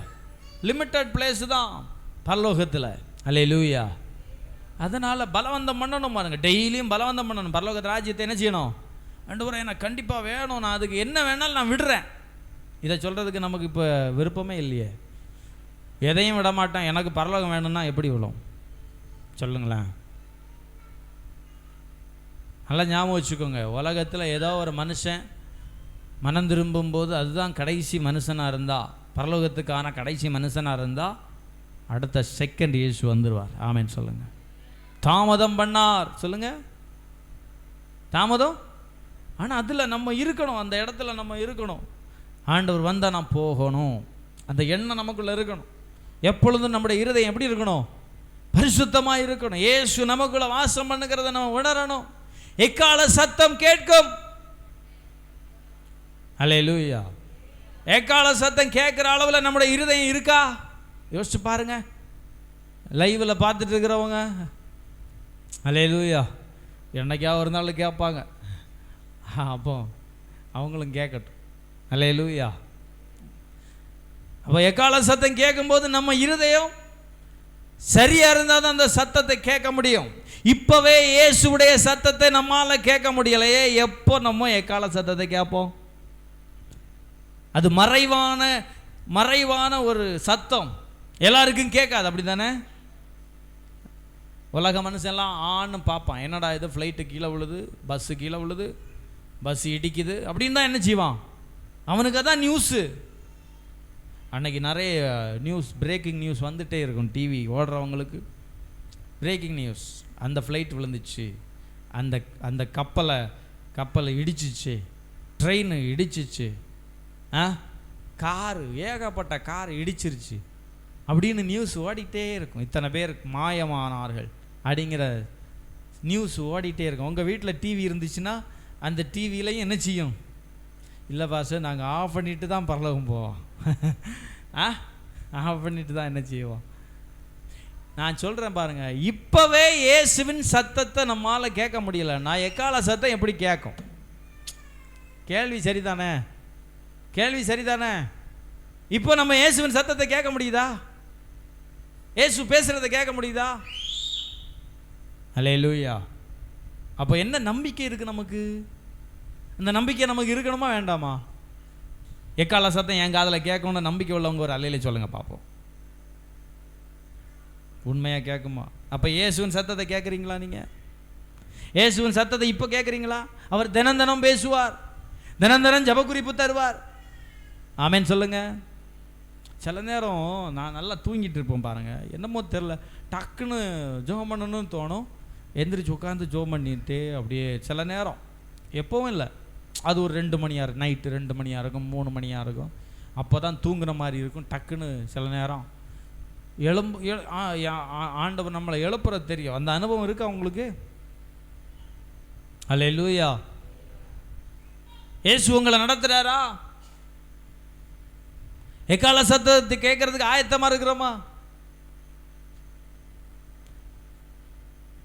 லிமிட்டட் பிளேஸ் தான் பரலோகத்தில். அல்லேலூயா. அதனால் பலவந்தம் பண்ணணும் பாருங்க, டெய்லியும் பலவந்தம் பண்ணணும். பரலோக ராஜ்யத்தை என்ன செய்யணும், ஆண்டவரே எனக்கு கண்டிப்பாக வேணும், நான் அதுக்கு என்ன வேணாலும் நான் விடுறேன். இதை சொல்கிறதுக்கு நமக்கு இப்போ விருப்பமே இல்லையே. எதையும் விட மாட்டேன், எனக்கு பரலோகம் வேணும்னா எப்படி விழும் சொல்லுங்களேன். நல்லா ஞாபகம் வச்சுக்கோங்க, உலகத்தில் ஏதோ ஒரு மனுஷன் மனம் திரும்பும்போது அதுதான் கடைசி மனுஷனாக இருந்தால், பரலோகத்துக்கான கடைசி மனுஷனாக இருந்தால் அடுத்த செகண்ட் இயேசு வந்துடுவார். ஆமேன் சொல்லுங்கள். தாமதம் பண்ணார் சொல்லுங்கள், தாமதம். ஆனால் அதில் நம்ம இருக்கணும், அந்த இடத்துல நம்ம இருக்கணும். ஆண்டவர் வந்தால் நான் போகணும், அந்த எண்ணம் நமக்குள்ளே இருக்கணும். எப்பொழுதும் நம்முடைய இருதயம் எப்படி இருக்கணும், பரிசுத்தமாக இருக்கணும். இயேசு நமக்குள்ள வாசம் பண்ணுகிறத நம்ம உணரணும். எக்கால சத்தம் கேட்கும். அல்லேலூயா. எக்கால சத்தம் கேட்குற அளவில் நம்முடைய இருதயம் இருக்கா யோசிச்சு பாருங்க. லைவில் பார்த்துட்டு இருக்கிறவங்க அல்லேலூயா என்னைக்காவது ஒரு நாள் கேட்பாங்க, அப்போ அவங்களும் கேட்கட்டும். அல்லேலூயா. அப்போ எக்கால சத்தம் கேட்கும்போது நம்ம இருதயம் சரியா இருந்தால் தான் அந்த சத்தத்தை கேட்க முடியும். இப்போவே இயேசுடைய சத்தத்தை நம்மால் கேட்க முடியலையே. எப்போ நம்ம எக்கால சத்தத்தை கேட்போம்? அது மறைவான ஒரு சத்தம், எல்லாருக்கும் கேட்காது. அப்படி தானே? உலக மனுஷன்லாம் ஆன்னு பார்ப்பான், என்னடா இது ஃப்ளைட்டு கீழே விழுது, பஸ்ஸு கீழே விழுது, பஸ் இடிக்குது அப்படின்னு தான் என்ன செய்வான். அவனுக்கு அதான் நியூஸு. அன்னைக்கு நிறைய நியூஸ், பிரேக்கிங் நியூஸ் வந்துகிட்டே இருக்கும். டிவி ஓடுறவங்களுக்கு பிரேக்கிங் நியூஸ், அந்த ஃப்ளைட் விழுந்துச்சு, அந்த அந்த கப்பலை இடிச்சிச்சு, ட்ரெயின் இடிச்சிச்சு, காரு ஏகப்பட்ட கார் இடிச்சிருச்சு அப்படின்னு நியூஸ் ஓடிக்கிட்டே இருக்கும். இத்தனை பேர் மாயமானார்கள் அப்படிங்கிற நியூஸ் ஓடிக்கிட்டே இருக்கும். உங்கள் வீட்டில் டிவி இருந்துச்சுன்னா அந்த டிவிலையும் என்ன செய்யும்? இல்லை பாஸ்டர், நாங்கள் ஆஃப் பண்ணிட்டு தான் பரலோகம் போவோம். ஆஃப் பண்ணிட்டு தான் என்ன செய்வோம்? நான் சொல்கிறேன் பாருங்கள், இப்போவே இயேசுவின் சத்தத்தை நம்மளால் கேட்க முடியல. நான் எக்கால சத்தம் எப்படி கேட்கும்? கேள்வி சரிதானே? கேள்வி சரிதானே? இப்போ நம்ம இயேசுவின் சத்தத்தை கேட்க முடியுதா? இயேசு பேசுகிறத கேட்க முடியுதா? அல்லேலூயா. அப்போ என்ன நம்பிக்கை இருக்குது நமக்கு? அந்த நம்பிக்கை நமக்கு இருக்கணுமா வேண்டாமா? எக்கால சத்தம் என் காதில் கேட்கணும்னு நம்பிக்கை உள்ளவங்க ஒரு அல்லையில சொல்லுங்க பார்ப்போம். உண்மையாக கேட்குமா? அப்போ இயேசுவின் சத்தத்தை கேட்குறீங்களா? நீங்கள் இயேசுவின் சத்தத்தை இப்போ கேட்குறீங்களா? அவர் தினம் தினம் பேசுவார், தினம் தினம் ஜெப குறிப்பு தருவார். ஆமேன் சொல்லுங்க. சில நேரம் நான் நல்லா தூங்கிட்டு இருப்போம் பாருங்கள், என்னமோ தெரில, டக்குன்னு ஜெபம் பண்ணணும்னு தோணும். எந்திரிச்சு உட்காந்து ஜெபம் பண்ணிட்டு அப்படியே சில நேரம், எப்போவும் இல்லை, அது ஒரு 2 மணியாக இருக்கும், நைட்டு 2 மணியாக இருக்கும், 3 மணியாக இருக்கும், அப்போ தான் தூங்குற மாதிரி இருக்கும். டக்குன்னு சில நேரம் ஆண்டவர் நம்மளை எழுப்புறது தெரியும். அந்த அனுபவம் இருக்கா உங்களுக்கு? அல்லேலூயா. இயேசு உங்களை நடத்துறாரா? எக்கால சத்தத்தை கேட்கறதுக்கு ஆயத்தமா இருக்கிறோமா?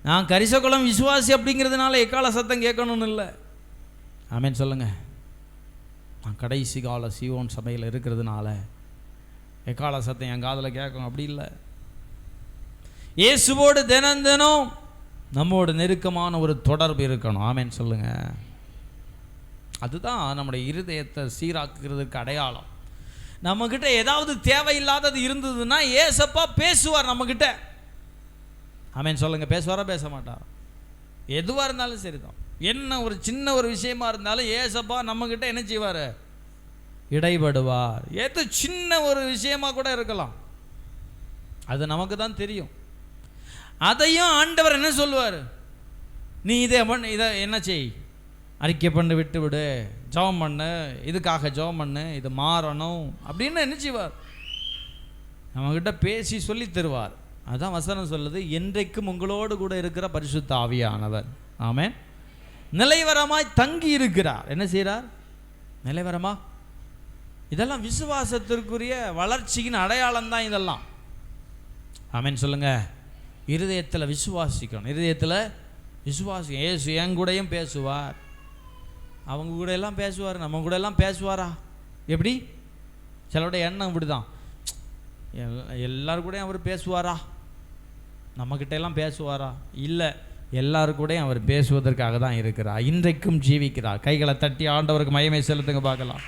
நான் கரிசகுளம் விசுவாசி அப்படிங்கிறதுனால எக்கால சத்தம் கேட்கணும்னு இல்லை. ஆமேன் சொல்லுங்க. நான் கடைசி கால சீயோன் சபையில் இருக்கிறதுனால எக்கால சத்தம் என் காதில் கேட்கும் அப்படி இல்லை. இயேசுவோடு தினம் தினம் நம்மோட நெருக்கமான ஒரு தொடர்பு இருக்கணும். ஆமேன் சொல்லுங்க. அதுதான் நம்முடைய இருதயத்தை சீராக்குறதுக்கு அடையாளம். நம்மக்கிட்ட ஏதாவது தேவையில்லாதது இருந்ததுன்னா ஏசப்பா பேசுவார் நம்மக்கிட்ட. ஆமேன் சொல்லுங்க. பேசுவாரா பேச மாட்டார்? எதுவாக இருந்தாலும் சரிதான். என்ன ஒரு சின்ன ஒரு விஷயமா இருந்தாலும் ஏசப்பா நம்மக்கிட்ட என்ன செய்வார்? இடைபடுவார். எது சின்ன ஒரு விஷயமா கூட இருக்கலாம், அது நமக்கு தான் தெரியும். அதையும் ஆண்டவர் என்ன சொல்லுவார்? நீ இதை என்ன செய், அறிக்கை பண்ணி விட்டு விடு, ஜெபம் பண்ணு, இதுக்காக ஜெபம் பண்ணு, இது மாறணும் அப்படின்னு என்ன செய்வார்? நம்மக்கிட்ட பேசி சொல்லி தருவார். அதான் வசனம் சொல்லுது, என்றைக்கும் உங்களோடு கூட இருக்கிற பரிசுத்த ஆவியானவர் ஆமென் நிலைவரமாய் தங்கி இருக்கிறார். என்ன செய்கிறார்? நிலைவரமா. இதெல்லாம் விசுவாசத்திற்குரிய வளர்ச்சியின் அடையாளம் தான் இதெல்லாம். ஆமென் சொல்லுங்க. இருதயத்தில் விசுவாசிக்கணும். இருதயத்தில் விசுவாசிக்கணும். ஏசு என் கூடயும் பேசுவார், அவங்க கூட எல்லாம் பேசுவார், நம்ம கூட எல்லாம் பேசுவாரா? எப்படி? சிலருடைய எண்ணம் இப்படி தான், எல்லாரு கூடயும் அவர் பேசுவாரா, நம்மக்கிட்ட எல்லாம் பேசுவாரா? இல்லை, எல்லாரு கூடயும் அவர் பேசுவதற்காக தான் இருக்கிறார். இன்றைக்கும் ஜீவிக்கிறார். கைகளை தட்டி ஆண்டவருக்கு மகிமை செலுத்துங்க பார்க்கலாம்.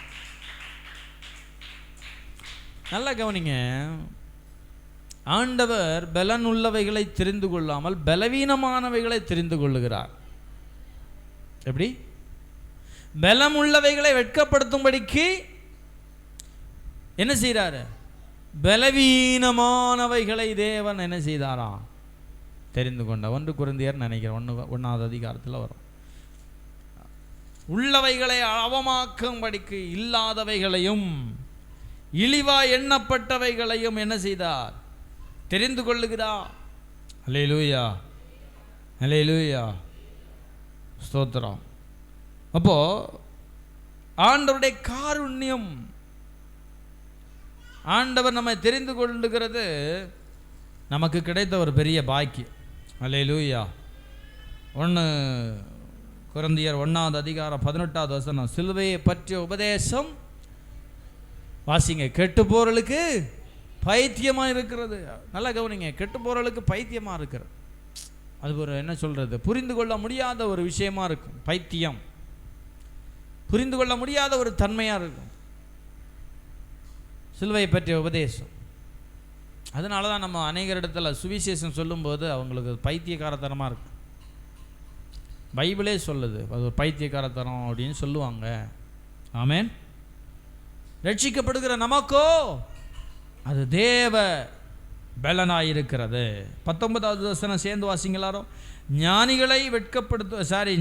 நல்லா கவனிங்க. ஆண்டவர் பலன் உள்ளவைகளை தெரிந்து கொள்ளாமல் பலவீனமானவைகளை தெரிந்து கொள்ளுகிறார். எப்படி? பலம் உள்ளவைகளை வெட்கப்படுத்தும்படிக்கு என்ன செய்கிறாரு? பலவீனமானவைகளை தேவன் என்ன செய்தாராம்? தெரிந்து கொண்ட. 1 கொரிந்தியர் நினைக்கிறேன் 1வது அதிகாரத்தில் வரும். உள்ளவைகளை அவமாக்கும்படிக்கு இல்லாதவைகளையும் இழிவா எண்ணப்பட்டவைகளையும் என்ன செய்தார்? தெரிந்து கொள்ளுகிறார். அல்லேலூயா, அல்லேலூயா, ஸ்தோத்திரம். அப்போ ஆண்டவருடைய காருண்யம், ஆண்டவர் நம்மை தெரிந்து கொள்ளுகிறது நமக்கு கிடைத்த ஒரு பெரிய பாக்கியம். அல்லேலூயா. 1 கொரிந்தியர் 1வது அதிகாரம் 18வது வசனம். சிலுவையை பற்றிய உபதேசம் வாசிங்க. கெட்டு போறலுக்கு பைத்தியமா இருக்கிறது. நல்லா கவனிங்க. கெட்டு போறலுக்கு பைத்தியமா இருக்கிறது. அது ஒரு என்ன சொல்றது, புரிந்து கொள்ள முடியாத ஒரு விஷயமா இருக்கும். பைத்தியம் புரிந்து கொள்ள முடியாத ஒரு தன்மையா இருக்கும் சிலுவையை பற்றிய உபதேசம். அதனால தான் நம்ம அநேகர் இடத்துல சுவிசேஷம் சொல்லும்போது அவங்களுக்கு பைத்தியக்காரத்தனமாக இருக்கு. பைபிளே சொல்லுது அது ஒரு பைத்தியக்காரத்தனம் அப்படின்னு சொல்லுவாங்க. ஆமென். ரட்சிக்கப்படுகிற நமக்கோ அது தேவ பலனாயிருக்கிறது. 19வது வசனம் சேர்ந்து வாசிங்களாரோ. ஞானிகளை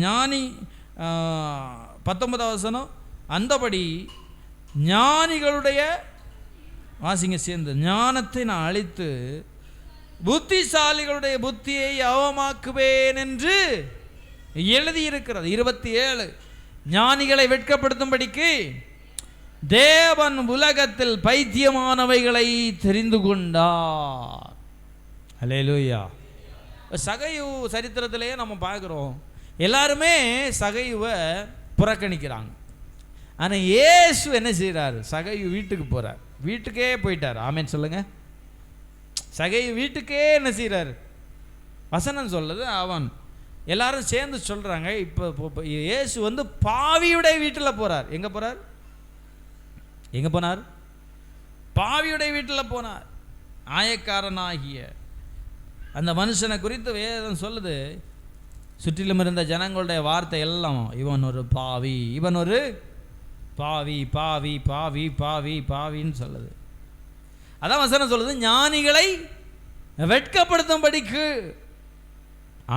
ஞானி 19வது வசனம், அந்தபடி ஞானிகளுடைய வாசிங்க சேர்ந்து, ஞானத்தை நான் அழித்து புத்திசாலிகளுடைய புத்தியை அவமாக்குவேன் என்று எழுதியிருக்கிறது. 27, ஞானிகளை வெட்கப்படுத்தும்படிக்கு தேவன் உலகத்தில் பைத்தியமானவைகளை தெரிந்து கொண்டார். அல்லேலூயா. சகையு சரித்திரத்திலேயே நம்ம பார்க்குறோம், எல்லாருமே சகையுவை புறக்கணிக்கிறாங்க. ஆனால் இயேசு என்ன செய்கிறார்? சகையு வீட்டுக்கு போகிறார், வீட்டுக்கே போயிட்டார். ஆமேன் சொல்லுங்க. சகையு வீட்டுக்கே என்ன செய்கிறார்? வசனம் சொல்லுது, அவன் எல்லாரும் சேர்ந்து சொல்கிறாங்க, இப்போ இயேசு வந்து பாவியுடைய வீட்டில் போகிறார். எங்கே போகிறார்? எங்கே போனார்? பாவியுடைய வீட்டில் போனார். ஆயக்காரனாகிய அந்த மனுஷனை குறித்து வேதம் சொல்லுது, சுற்றிலும் இருந்த ஜனங்களுடைய வார்த்தை எல்லாம், இவன் ஒரு பாவி, இவன் ஒரு பாவி, பாவி பாவி பாவி பாவின்னு சொல்லுது. அதான் வசனம் சொல்லுது, ஞானிகளை வெட்கப்படுத்தும்படிக்கு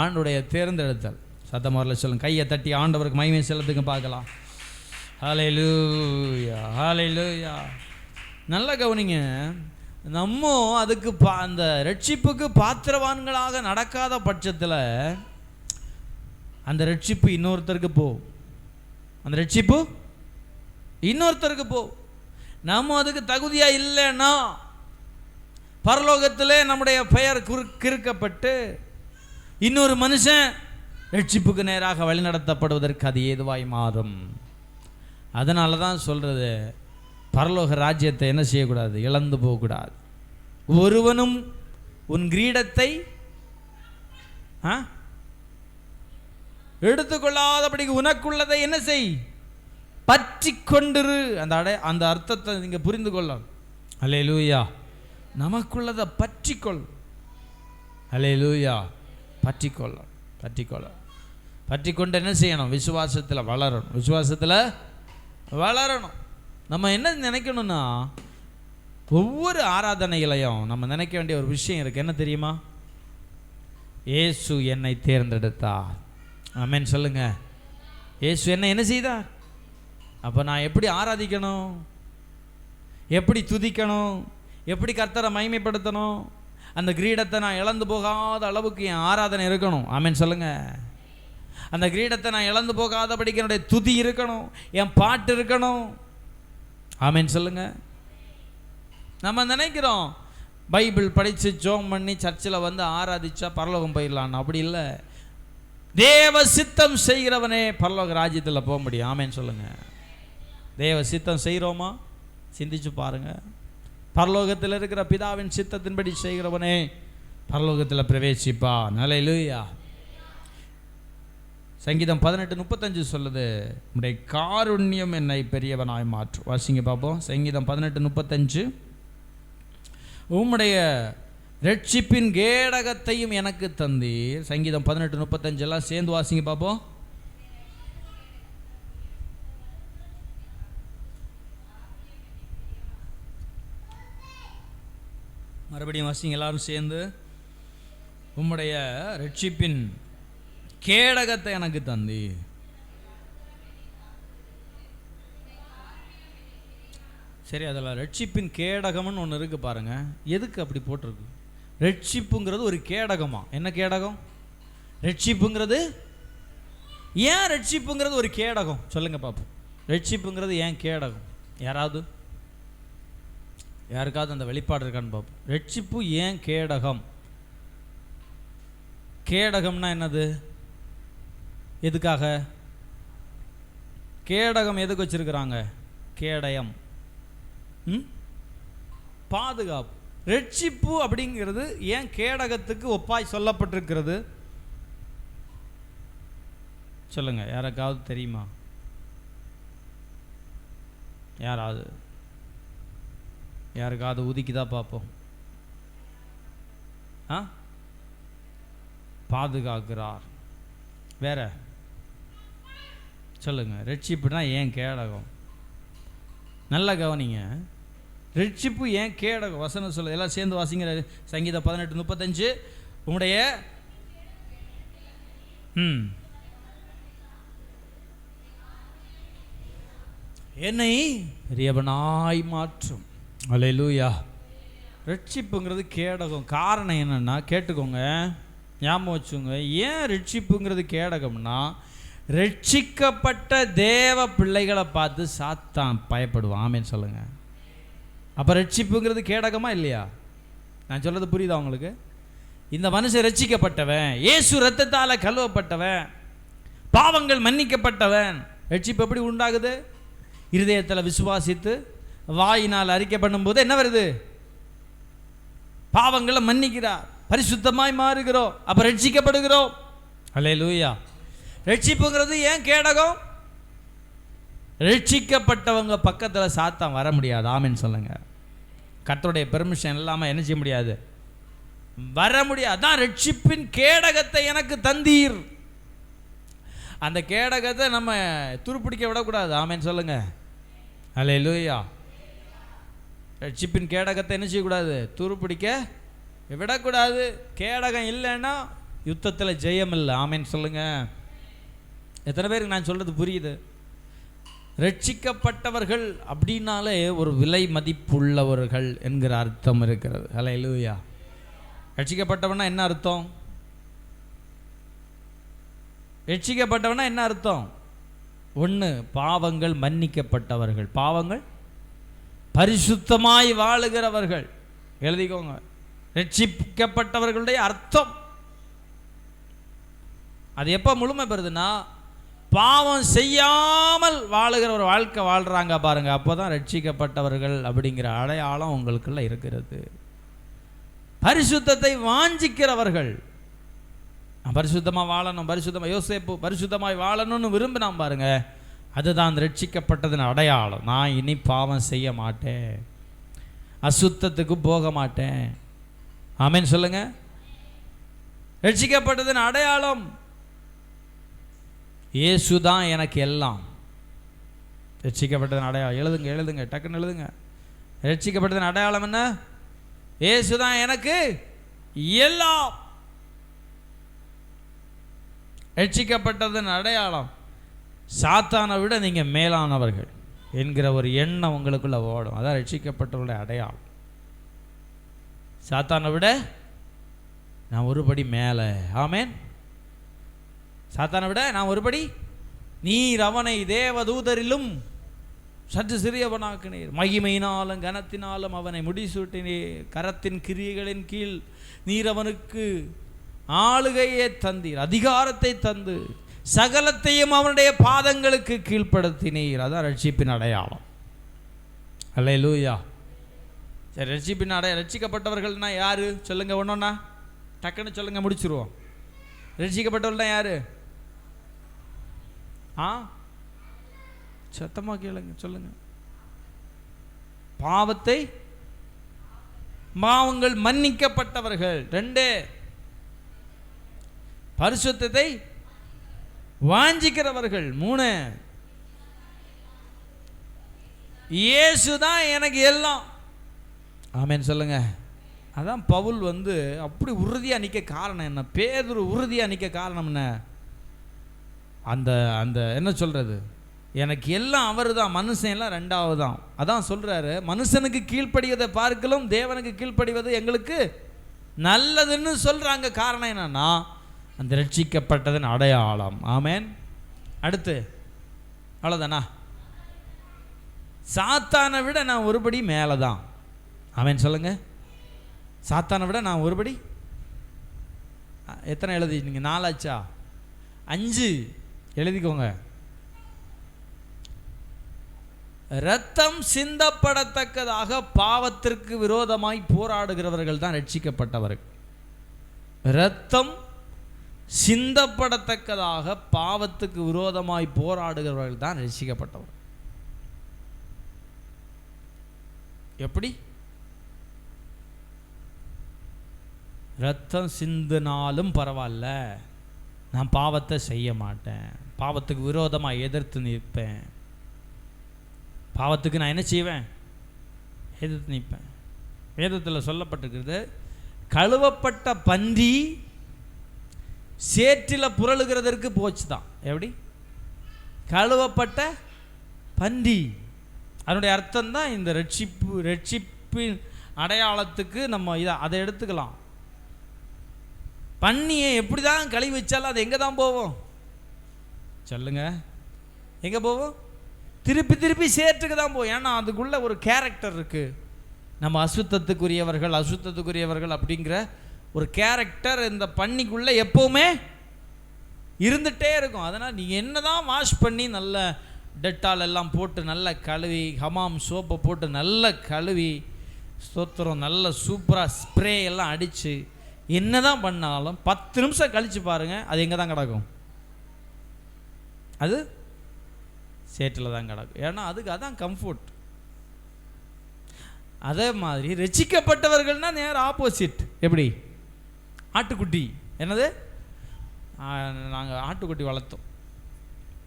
ஆண்டுடைய தேர்ந்தெடுத்தல். சத்தமாரில் சொல்லுங்க, கையை தட்டி ஆண்டவருக்கு மகிமை செலுத்துங்க பார்க்கலாம். ஹல்லேலூயா, ஹல்லேலூயா. நல்ல கவனிங்க, நம்ம அதுக்கு அந்த ரட்சிப்புக்கு பாத்திரவான்களாக நடக்காத பட்சத்தில் அந்த ரட்சிப்பு இன்னொருத்தருக்கு போ, அந்த ரட்சிப்பு இன்னொருத்தருக்கு போ. நம்ம அதுக்கு தகுதியா இல்லைன்னா பரலோகத்திலே நம்முடைய பெயர் கிறுக்கப்பட்டு இன்னொரு மனுஷன் ரட்சிப்புக்கு நேராக வழிநடத்தப்படுவதற்கு அது ஏதுவாய் மாறும். அதனால தான் சொல்றது, பரலோக ராஜ்யத்தை என்ன செய்யக்கூடாது? இழந்து போகக்கூடாது. ஒருவனும் உன் கிரீடத்தை எடுத்துக்கொள்ளாதபடிக்கு உனக்குள்ளதை என்ன செய்? பற்றி கொண்டிரு. அந்த அர்த்தத்தை நீங்க புரிந்து கொள்ளலாம். அல்லேலூயா. நமக்குள்ளதை பற்றிக்கொள். அல்லேலூயா. பற்றிக்கொள்ள பற்றிக்கொண்டு என்ன செய்யணும்? விசுவாசத்தில் வளரணும். விசுவாசத்தில் வளரணும். நம்ம என்ன நினைக்கணும்னா, ஒவ்வொரு ஆராதனைகளையும் நம்ம நினைக்க வேண்டிய ஒரு விஷயம் இருக்கு. என்ன தெரியுமா? இயேசு என்னை தேர்ந்தெடுத்தார். ஆமென் சொல்லுங்க. இயேசு என்ன செய்தார்? அப்போ நான் எப்படி ஆராதிக்கணும்? எப்படி துதிக்கணும்? எப்படி கர்த்தரை மகிமைப்படுத்தணும்? அந்த கிரீடத்தை நான் இழந்து போகாத அளவுக்கு என் ஆராதனை இருக்கணும். ஆமென் சொல்லுங்க. அந்த கிரீடத்தை நான் இழந்து போகாதபடிக்கு என்னுடைய துதி இருக்கணும், என் பாட்டு இருக்கணும். ஆமென் சொல்லுங்க. நம்ம நினைக்கிறோம் பைபிள் படித்து ஜோம் பண்ணி சர்ச்சில் வந்து ஆராதிச்சா பரலோகம் போயிடலான்னு. அப்படி இல்லை. தேவ சித்தம் செய்கிறவனே பரலோக ராஜ்யத்தில் போக முடியும். ஆமென் சொல்லுங்க. தேவ சித்தம் செய்கிறோமா? சிந்திச்சு பாருங்க. பரலோகத்தில் இருக்கிற பிதாவின் சித்தத்தின்படி செய்கிறவனே பரலோகத்தில் பிரவேசிப்பான். அல்லேலூயா. சங்கீதம் 18:35 சொல்லுது, உம்முடைய காருண்யம் என்னை பெரியவனாய் மாற்றும். வாசிங்க பார்ப்போம். சங்கீதம் 18:35, உம்முடைய ரட்சிப்பின் கேடகத்தையும் எனக்கு தந்தீர். சங்கீதம் 18:35 எல்லாம் சேர்ந்து வாசிங்க பார்ப்போம். மறுபடியும் வாசிங்க எல்லாரும் சேர்ந்து. உம்முடைய ரட்சிப்பின் கேடகத்தை எனக்கு தந்தி. சரி, அதில் ரட்சிப்பின் கேடகம்னு ஒன்று இருக்கு பாருங்க. எதுக்கு அப்படி போட்டிருக்கு? ரட்சிப்புங்கிறது ஒரு கேடகமா? என்ன கேடகம்? ரட்சிப்புங்கிறது ஏன்? ரட்சிப்புங்கிறது ஒரு கேடகம் சொல்லுங்க பாப்போம். ரட்சிப்புங்கிறது ஏன் கேடகம்? யாருக்காவது அந்த வெளிப்பாடு இருக்கான்னு பார்ப்போம். ரட்சிப்பு ஏன் கேடகம்? கேடகம்னா என்னது? எதுக்காக கேடகம் எதுக்கு வச்சிருக்கிறாங்க? கேடயம் பாதுகாப்பு. ரட்சிப்பு அப்படிங்கிறது ஏன் கேடகத்துக்கு ஒப்பாய் சொல்லப்பட்டிருக்கிறது? சொல்லுங்க, யாருக்காவது தெரியுமா? யாருக்காவது உதிக்குதா பார்ப்போம். பாதுகாக்கிறார். வேற சொல்லுங்க. ரட்சிப்புனா ஏன் கேடகம்? நல்ல கவனிங்க. ரட்சிப்பு ஏன் கேடகம்? வசனம் சொல்லுது, எல்லாம் சேர்ந்து வாசிங்க. சங்கீதம் 18:35, உம்முடைய என்னை பெரியவனாய் மாற்றும். அல்லேலூயா. ரட்சிப்புங்கிறது கேடகம். காரணம் என்னன்னா, கேட்டுக்கோங்க, ஞாபகம் வச்சுங்க. ஏன் ரட்சிப்புங்கிறது கேடகம்னா, ரட்சிக்கப்பட்ட தேவ பிள்ளைகளை பார்த்து சாத்தான் பயப்படுவான். ஆமேன்னு சொல்லுங்க. அப்போ ரட்சிப்புங்கிறது கேடகமா இல்லையா? நான் சொல்றது புரியுதா உங்களுக்கு? இந்த மனுஷன் ரட்சிக்கப்பட்டவன், இயேசு ரத்தத்தால் கழுவப்பட்டவன், பாவங்கள் மன்னிக்கப்பட்டவன். ரட்சிப்பு எப்படி உண்டாகுது? இருதயத்தில் விசுவாசித்து வாயினால் அறிக்கை பண்ணும்போது என்ன வருது? பாவங்களை மன்னிக்கிறார், பரிசுத்தமாய் மாறுகிறோம், அப்ப ரட்சிக்கப்படுகிறோம். அல்லேலூயா. ரட்சிப்புங்கிறது ஏன் கேடகம்? ரட்சிக்கப்பட்டவங்க பக்கத்தில் சாத்தான் வர முடியாது. ஆமென் சொல்லுங்க. கர்த்தருடைய பெர்மிஷன் இல்லாமல் என்ன செய்ய முடியாது? வர முடியாது. அதான் ரட்சிப்பின் கேடகத்தை எனக்கு தந்தீர். அந்த கேடகத்தை நம்ம துருப்பிடிக்க விடக்கூடாது. ஆமென் சொல்லுங்க. அல்லேலூயா. ரட்சிப்பின் கேடகத்தை என்ன செய்யக்கூடாது? துருப்பிடிக்க விடக்கூடாது. கேடகம் இல்லைன்னா யுத்தத்தில் ஜெயம் இல்லை. ஆமென் சொல்லுங்க. எத்தனை பேருக்கு நான் சொல்றது புரியுது? ரட்சிக்கப்பட்டவர்கள் அப்படின்னாலே ஒரு விலை மதிப்புள்ளவர்கள் என்கிற அர்த்தம் இருக்கிறது. அல்லேலூயா. ரட்சிக்கப்பட்டவனா என்ன அர்த்தம்? ரட்சிக்கப்பட்டவனா என்ன அர்த்தம்? ஒன்று, பாவங்கள் மன்னிக்கப்பட்டவர்கள், பாவங்கள் பரிசுத்தமாய் வாழுகிறவர்கள். எழுதிக்கோங்க, ரட்சிக்கப்பட்டவர்களுடைய அர்த்தம். அது எப்போ முழுமை பெறுதுன்னா, பாவம் செய்யாமல் வாழுகிற ஒரு வாழ்க்கை வாழ்கிறாங்க பாருங்க, அப்போ தான் ரட்சிக்கப்பட்டவர்கள் அப்படிங்கிற அடையாளம் உங்களுக்குள்ள இருக்கிறது. பரிசுத்தத்தை வாஞ்சிக்கிறவர்கள், பரிசுத்தமாக வாழணும், பரிசுத்தமாக யோசேப்பு பரிசுத்தமாய் வாழணும்னு விரும்பினான் பாருங்க, அதுதான் ரட்சிக்கப்பட்டதின் அடையாளம். நான் இனி பாவம் செய்ய மாட்டேன், அசுத்தத்துக்கு போக மாட்டேன். ஆமென் சொல்லுங்க. ரட்சிக்கப்பட்டதின் அடையாளம் இயேசு தான் எனக்கு எல்லாம். ரட்சிக்கப்பட்டதின் அடையாளம் எழுதுங்க, எழுதுங்க, டக்குன்னு எழுதுங்க. ரட்சிக்கப்பட்டதின் அடையாளம் என்ன? இயேசு தான் எனக்கு எல்லாம். ரட்சிக்கப்பட்டதன் அடையாளம் சாத்தானை விட நீங்கள் மேலானவர்கள் என்கிற ஒரு எண்ணம் உங்களுக்குள்ள ஓடும். அதான் ரட்சிக்கப்பட்டவர்களுடைய அடையாளம். சாத்தானை விட நான் ஒருபடி மேலே. ஆமென். சாத்தானை விட நான் ஒருபடி, நீர் அவனை தேவதூதரிலும் சற்று சிறியவனாக்கினீர், மகிமையினாலும் கனத்தினாலும் அவனை முடிசூட்டினீர், கரத்தின் கிரியைகளின் கீழ் நீர் அவனுக்கு ஆளுகையை தந்தீர், அதிகாரத்தை தந்து சகலத்தையும் அவனுடைய பாதங்களுக்கு கீழ்ப்படுத்தினீர். அதான் ரட்சிப்பின் அடையாளம். அல்லேலூயா. சரி, ரட்சிப்பின் ரட்சிக்கப்பட்டவர்கள்னா யாரு சொல்லுங்க? ஒன்னொன்னா டக்குன்னு சொல்லுங்க, முடிச்சிருவோம். ரட்சிக்கப்பட்டவர்கள்னா யாரு? சத்தமா கேளுங்க, சொல்லுங்க. பாவங்கள் மன்னிக்கப்பட்டவர்கள். 2, பரிசுத்தத்தை வாஞ்சிக்கிறவர்கள். 3, இயேசுதான் எனக்கு எல்லாம். ஆமென் சொல்லுங்க. அதான் பவுல் அப்படி உறுதியா நிக்க காரணம் என்ன? பேதுரு உறுதியா நிக்க காரணம் என்ன? அந்த அந்த என்ன சொல்றது, எனக்கு எல்லாம் அவர் தான், மனுஷன் எல்லாம் ரெண்டாவது தான். அதான் சொல்றாரு, மனுஷனுக்கு கீழ்ப்படிவதை பார்க்கலும் தேவனுக்கு கீழ்ப்படிவது எங்களுக்கு நல்லதுன்னு சொல்றாங்க. காரணம் என்னன்னா, அந்த ரட்சிக்கப்பட்டதன் அடையாளம். ஆமென். அடுத்து அவ்வளோதானா? சாத்தானை விட நான் ஒருபடி மேலே தான். ஆமென் சொல்லுங்க. சாத்தானை விட நான் ஒருபடி. எத்தனை எழுதிட்டீங்க? 4 ஆச்சா? 5 எழுதிக்கோங்க. இரத்தம் சிந்தப்படத்தக்கதாக பாவத்திற்கு விரோதமாய் போராடுகிறவர்கள் தான் ரட்சிக்கப்பட்டவர்கள். இரத்தம் சிந்தப்படத்தக்கதாக பாவத்துக்கு விரோதமாய் போராடுகிறவர்கள் தான் ரட்சிக்கப்பட்டவர்கள். எப்படி? ரத்தம் சிந்தினாலும் பரவாயில்ல, நான் பாவத்தை செய்ய மாட்டேன், பாவத்துக்கு விரோதமாக எதிர்த்து நிற்பேன், பாவத்துக்கு நான் என்ன செய்வேன்? எதிர்த்து நிற்பேன். வேதத்தில் சொல்லப்பட்டிருக்கிறது, கழுவப்பட்ட பன்றி சேற்றில் புரளுகிறதற்கு போச்சு தான். எப்படி? கழுவப்பட்ட பன்றி. அதனுடைய அர்த்தம் தான் இந்த ரட்சிப்பின் அடையாளத்துக்கு நம்ம அதை எடுத்துக்கலாம். பன்னியை எப்படி தான் கழுவி வச்சாலும் அது எங்கே தான் போவோம் சொல்லுங்க? எங்கே போவோம்? திருப்பி திருப்பி சேற்றுக்கு தான் போவோம். ஏன்னா அதுக்குள்ள ஒரு கேரக்டர் இருக்குது. நம்ம அசுத்தத்துக்குரியவர்கள் அப்படிங்கிற ஒரு கேரக்டர் இந்த பன்னிக்குள்ளே எப்போவுமே இருந்துகிட்டே இருக்கும். அதனால் நீங்கள் என்ன தான் வாஷ் பண்ணி நல்ல டெட்டால் எல்லாம் போட்டு நல்ல கழுவி, ஹமாம் சோப்பை போட்டு நல்ல கழுவி, ஸ்தோத்திரம், நல்ல சூப்பராக ஸ்ப்ரே எல்லாம் அடித்து என்ன தான் பண்ணாலும் 10 நிமிஷம் கழித்து பாருங்கள், அது எங்கே தான் கிடக்கும்? அது சேற்றில் தான் கிடக்கும். ஏன்னா அதுக்கு அதான் கம்ஃபர்ட். அதே மாதிரி ரட்சிக்கப்பட்டவர்கள்னா நேரம் ஆப்போசிட். எப்படி? ஆட்டுக்குட்டி. என்னது? நாங்கள் ஆட்டுக்குட்டி வளர்த்தோம்.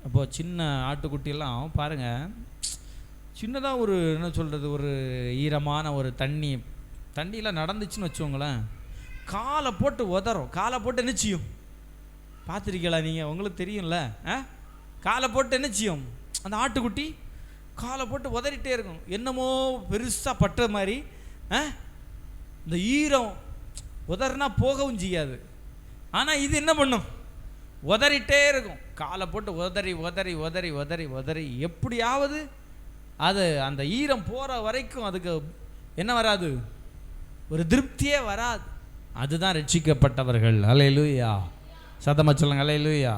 அப்போது சின்ன ஆட்டுக்குட்டியெல்லாம் பாருங்கள், சின்னதாக ஒரு என்ன சொல்கிறது, ஒரு ஈரமான ஒரு தண்ணியில் நடந்துச்சுன்னு வச்சுக்கோங்களேன், காலை போட்டு உதறும். காலை போட்டு என்ன செய்யும்? பார்த்துருக்கீங்களா நீங்கள்? உங்களுக்கு தெரியும்ல. காலை போட்டு என்ன செய்யும்? அந்த ஆட்டுக்குட்டி காலை போட்டு உதறிட்டே இருக்கும். என்னமோ பெருசாக பட்டுற மாதிரி. இந்த ஈரம் உதறினா போகவும் செய்யாது. ஆனால் இது என்ன பண்ணும்? உதறிட்டே இருக்கும். காலை போட்டு உதறி உதறி உதறி உதறி உதறி எப்படியாவது அது அந்த ஈரம் போகிற வரைக்கும் அதுக்கு என்ன வராது? ஒரு திருப்தியே வராது. அதுதான் ரட்சிக்கப்பட்டவர்கள். அல்லேலூயா. சத்தமா சொல்லுங்க, அல்லேலூயா.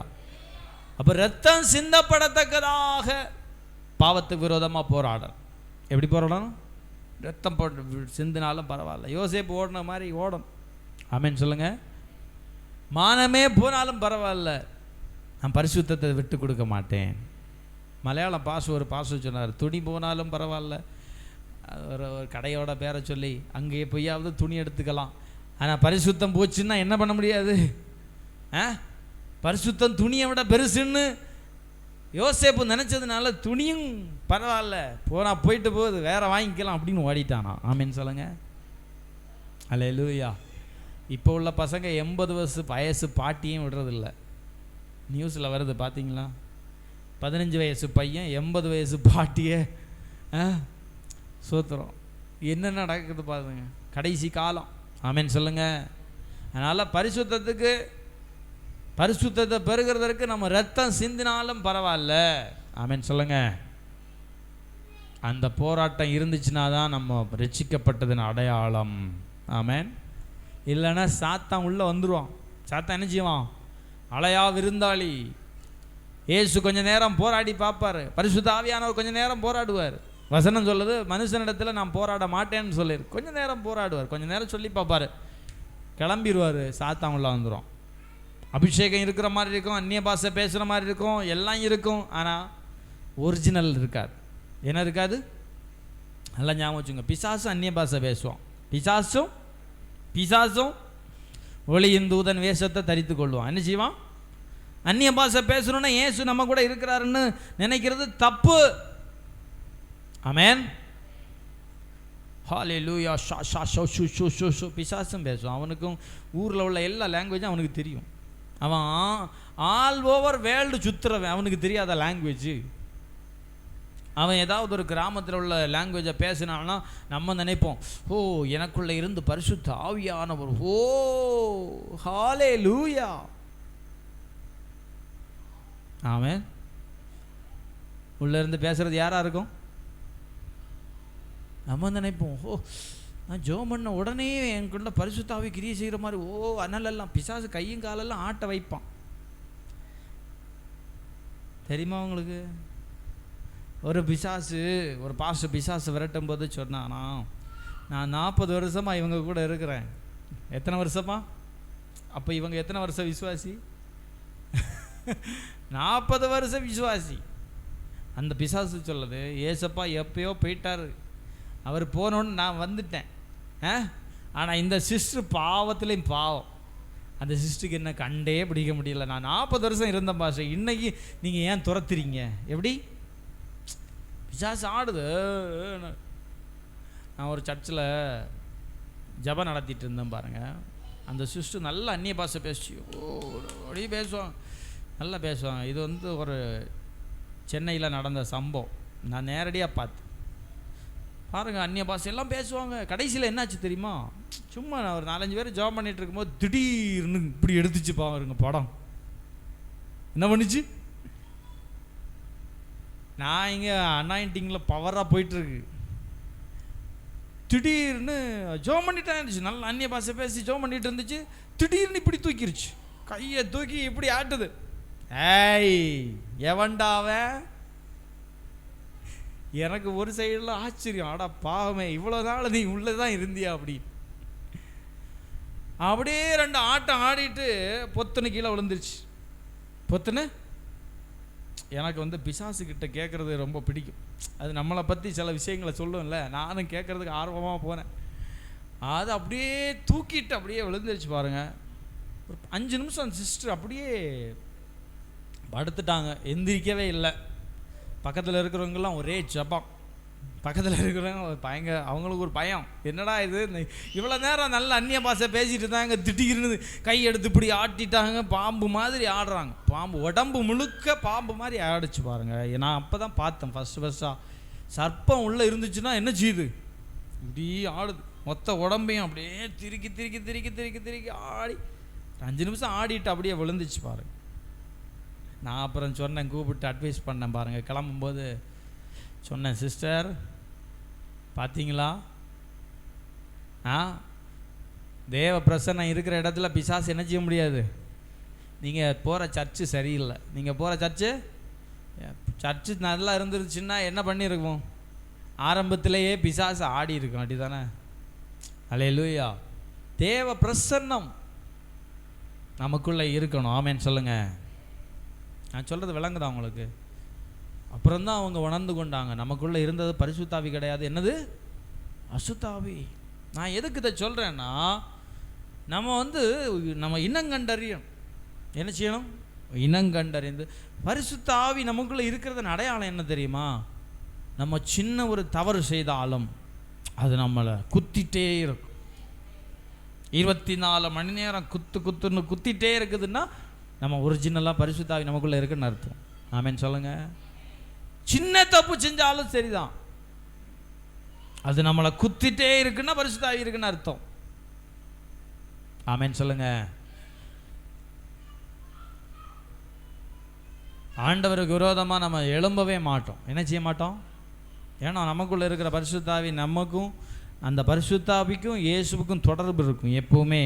அப்போ ரத்தம் சிந்தப்படத்தக்கதாக பாவத்துக்கு விரோதமாக போராடணும். எப்படி போராடணும்? ரத்தம் போட்டு சிந்தினாலும் பரவாயில்ல. யோசேப்பு ஓடின மாதிரி ஓடணும். ஆமென் சொல்லுங்க. மானமே போனாலும் பரவாயில்ல, நான் பரிசுத்தத்தை விட்டு கொடுக்க மாட்டேன். மலையாளம் ஒரு பாசு சொன்னார், துணி போனாலும் பரவாயில்ல, ஒரு கடையோட பேரை சொல்லி அங்கேயே போயாவது துணி எடுத்துக்கலாம். ஆனால் பரிசுத்தம் போச்சுன்னா என்ன பண்ண முடியாது? பரிசுத்தம் துணியை விட பெருசுன்னு யோசேப்பு நினச்சதுனால துணியும் பரவாயில்ல, போயிட்டு போகுது, வேற வாங்கிக்கலாம் அப்படின்னு ஓடிட்டானா. ஆமீன் சொல்லுங்க, அல்லேலூயா. இப்போ உள்ள பசங்க 80 வயசு பாட்டியும் விடுறதில்ல. நியூஸில் வருது பார்த்தீங்களா? 15 வயசு பையன் 80 வயசு பாட்டியே சோத்துறோம். என்ன நடக்குது பாருங்க, கடைசி காலம். ஆமீன் சொல்லுங்க. அதனால் பரிசுத்தத்தை பெறுகிறதற்கு நம்ம ரத்தம் சிந்தினாலும் பரவாயில்ல. ஆமீன் சொல்லுங்க. அந்த போராட்டம் இருந்துச்சுன்னா தான் நம்ம ரட்சிக்கப்பட்டதின் அடையாளம். ஆமீன். இல்லைன்னா சாத்தான் உள்ளே வந்துடுவான். சாத்தான் என்ன செய்வான்? அலையா விருந்தாளி. ஏசு கொஞ்சம் நேரம் போராடி பார்ப்பார், பரிசுத்த ஆவியானவர் கொஞ்சம் நேரம் போராடுவார். வசனம் சொல்லுது, மனுஷனிடத்தில் நான் போராட மாட்டேன்னு சொல்லிடு. கொஞ்சம் நேரம் போராடுவார், கொஞ்சம் நேரம் சொல்லி பார்ப்பார், கிளம்பிடுவார். சாத்தான் உள்ள வந்துடும். அபிஷேகம் இருக்கிற மாதிரி இருக்கும், அந்நிய பாஷை பேசுகிற மாதிரி இருக்கும், எல்லாம் இருக்கும். ஆனால் ஒரிஜினல் இருக்காது. என்ன இருக்காது? நல்லா ஞாபகம் வச்சுங்க. பிசாசும் அந்நிய பாஷை பேசுவோம். பிசாசும் ஒளியின் தூதன் வேஷத்தை தரித்து கொள்வான். என்ன செய்வான்? அந்நிய பாஷை பேசணுன்னா ஏசு நம்ம கூட இருக்கிறாருன்னு நினைக்கிறது தப்பு. ஆமென். ஹல்லேலூயா. பிசாசும் பேசுவான். அவனுக்கும் ஊரில் உள்ள எல்லா லாங்குவேஜும் அவனுக்கு தெரியும். அவன் ஆல் ஓவர் வேர்ல்டு சுற்றுறவன். அவனுக்கு தெரியாத லாங்குவேஜ். அவன் ஏதாவது ஒரு கிராமத்தில் உள்ள லாங்குவேஜை பேசினான்னா நம்ம நினைப்போம், ஓ எனக்குள்ளே இருந்து பரிசுத்த ஆவியானவர், ஓ ஹல்லேலூயா. ஆமென். உள்ளே இருந்து பேசுகிறது யாராக இருக்கும்? நம்ம நினைப்போம், ஓ நான் ஜெபம் பண்ண உடனே எனக்குள்ள பரிசுத்த ஆவி கிரியை செய்கிற மாதிரி, ஓ அனலெல்லாம் பிசாசு கையும் காலெல்லாம் ஆட்ட வைப்பான். தெரியுமா உங்களுக்கு? ஒரு பிசாசு விரட்டும் போது சொன்னானா, நான் 40 வருஷமாக இவங்க கூட இருக்கிறேன். எத்தனை வருஷமா? அப்போ இவங்க எத்தனை வருஷம் விசுவாசி? 40 வருஷம் விசுவாசி. அந்த பிசாசு சொல்லுது, ஏசப்பா எப்பயோ போயிட்டாரு, அவர் போனோன்னு நான் வந்துட்டேன். ஆனால் இந்த சிஸ்டர் பாவத்துலேயும் பாவம். அந்த சிஸ்டருக்கு என்ன கண்டே பிடிக்க முடியல. நான் 40 வருஷம் இருந்த பாஷை, இன்னைக்கு நீங்கள் ஏன் துரத்துறீங்க? எப்படி? பிசாசு ஆடுது. நான் ஒரு சர்ச்சில் ஜெபம் நடத்திட்டு இருந்தேன் பாருங்கள். அந்த சிஸ்டர் நல்லா அந்நிய பாஷை பேசி அப்படியே பேசுவாங்க, நல்லா பேசுவாங்க. இது வந்து ஒரு சென்னையில் நடந்த சம்பவம், நான் நேரடியாக பார்த்தேன். பாருங்கள், அந்நிய பாஷையெல்லாம் பேசுவாங்க. கடைசியில் என்னாச்சு தெரியுமா? சும்மா நான் ஒரு 4-5 பேர் ஜாப் பண்ணிகிட்டு இருக்கும்போது திடீர்னு இப்படி எடுத்துச்சு பாருங்க படம். என்ன பண்ணிச்சு? நான் இங்கே அனாயிண்டிங்கில் பவராக போயிட்டுருக்கு. திடீர்னு ஜோம் பண்ணிட்டே இருந்துச்சு, நல்லா அந்நிய பாஷை பேசி ஜோம் பண்ணிட்டு இருந்துச்சு. திடீர்னு இப்படி தூக்கிருச்சு, கையை தூக்கி இப்படி ஆட்டுது. ஏய் எவன்டாவ? எனக்கு ஒரு சைடில் ஆச்சரியம், ஆடா பாவமே, இவ்வளோ நாள் நீ உள்ளதான் இருந்தியா அப்படி. அப்படியே 2 ஆட்டம் ஆடிட்டு பொத்துன்னு கீழே விழுந்துருச்சு. பொத்துன்னு எனக்கு வந்து பிசாசுக்கிட்ட கேட்குறது ரொம்ப பிடிக்கும். அது நம்மளை பற்றி சில விஷயங்களை சொல்லும்ல, நானும் கேட்குறதுக்கு ஆர்வமாக போனேன். அது அப்படியே தூக்கிட்டு அப்படியே விழுந்துருச்சு பாருங்கள். ஒரு 5 நிமிஷம் அந்த சிஸ்டர் அப்படியே படுத்துட்டாங்க, எந்திரிக்கவே இல்லை. பக்கத்தில் இருக்கிறவங்கெல்லாம் ஒரே ஜபம். பக்கத்தில் இருக்கிறவங்க அவங்களுக்கு ஒரு பயம், என்னடா இது இவ்வளோ நேரம் நல்ல அந்நிய பாஷை பேசிட்டு இருந்தாங்க, திடீர்னு கை எடுத்து இப்படி ஆட்டிட்டாங்க, பாம்பு மாதிரி ஆடுறாங்க. பாம்பு உடம்பு முழுக்க பாம்பு மாதிரி ஆடிச்சு பாருங்க. நான் அப்போ தான் பார்த்தேன் ஃபஸ்ட்டாக. சர்ப்பம் உள்ளே இருந்துச்சுன்னா என்ன செய்யுது? இப்படி ஆடுது, மொத்த உடம்பையும் அப்படியே திருக்கி திருக்கி திருக்கி திருக்கி திருக்கி ஆடி 5 நிமிஷம் ஆடிட்டு அப்படியே விழுந்துச்சு பாருங்க. நான் அப்புறம் சொன்னேன், கூப்பிட்டு அட்வைஸ் பண்ணேன் பாருங்கள். கிளம்பும்போது சொன்னேன், சிஸ்டர் பார்த்தீங்களா, தேவ பிரசன்னம் இருக்கிற இடத்துல பிசாசு என்ன செய்ய முடியாது. நீங்கள் போகிற சர்ச்சு சரியில்லை. நீங்கள் போகிற சர்ச்சு நல்லா இருந்துருச்சுன்னா என்ன பண்ணியிருக்கோம்? ஆரம்பத்திலேயே பிசாசு ஆடி இருக்கும், அப்படி தானே? அல்லேலூயா. தேவ பிரசன்னம் நமக்குள்ளே இருக்கணும். ஆமேன்னு சொல்லுங்கள். நான் சொல்கிறது விளங்குதா உங்களுக்கு? அப்புறம்தான் அவங்க உணர்ந்து கொண்டாங்க, நமக்குள்ளே இருந்தது பரிசுத்தாவி கிடையாது, என்னது அசுத்தாவி. நான் எதுக்கு இதை சொல்கிறேன்னா, நம்ம இனங்கண்டறியணும். என்ன செய்யணும்? இனங்கண்டறிந்து பரிசுத்தாவி நமக்குள்ளே இருக்கிறது அடையாளம் என்ன தெரியுமா? நம்ம சின்ன ஒரு தவறு செய்தாலும் அது நம்மளை குத்திட்டே இருக்கும். 24 மணி நேரம் குத்துன்னு குத்திட்டே இருக்குதுன்னா நம்ம ஒரிஜினலாக பரிசுத்தாவி நமக்குள்ளே இருக்குன்னு அர்த்தம். ஆமேன்னு சொல்லுங்கள். சின்ன தப்பு செஞ்சாலும் சரிதான், அது நம்மளை குத்திட்டே இருக்குன்னா பரிசுத்தாவி இருக்குன்னு அர்த்தம். ஆமேன்னு சொல்லுங்க. ஆண்டவருக்கு விரோதமாக நம்ம எழும்பவே மாட்டோம். என்ன செய்ய மாட்டோம்? ஏன்னா நமக்குள்ளே இருக்கிற பரிசுத்தாவி, நமக்கும் அந்த பரிசுத்தாவிக்கும் இயேசுவுக்கும் தொடர்பு இருக்கும். எப்போவுமே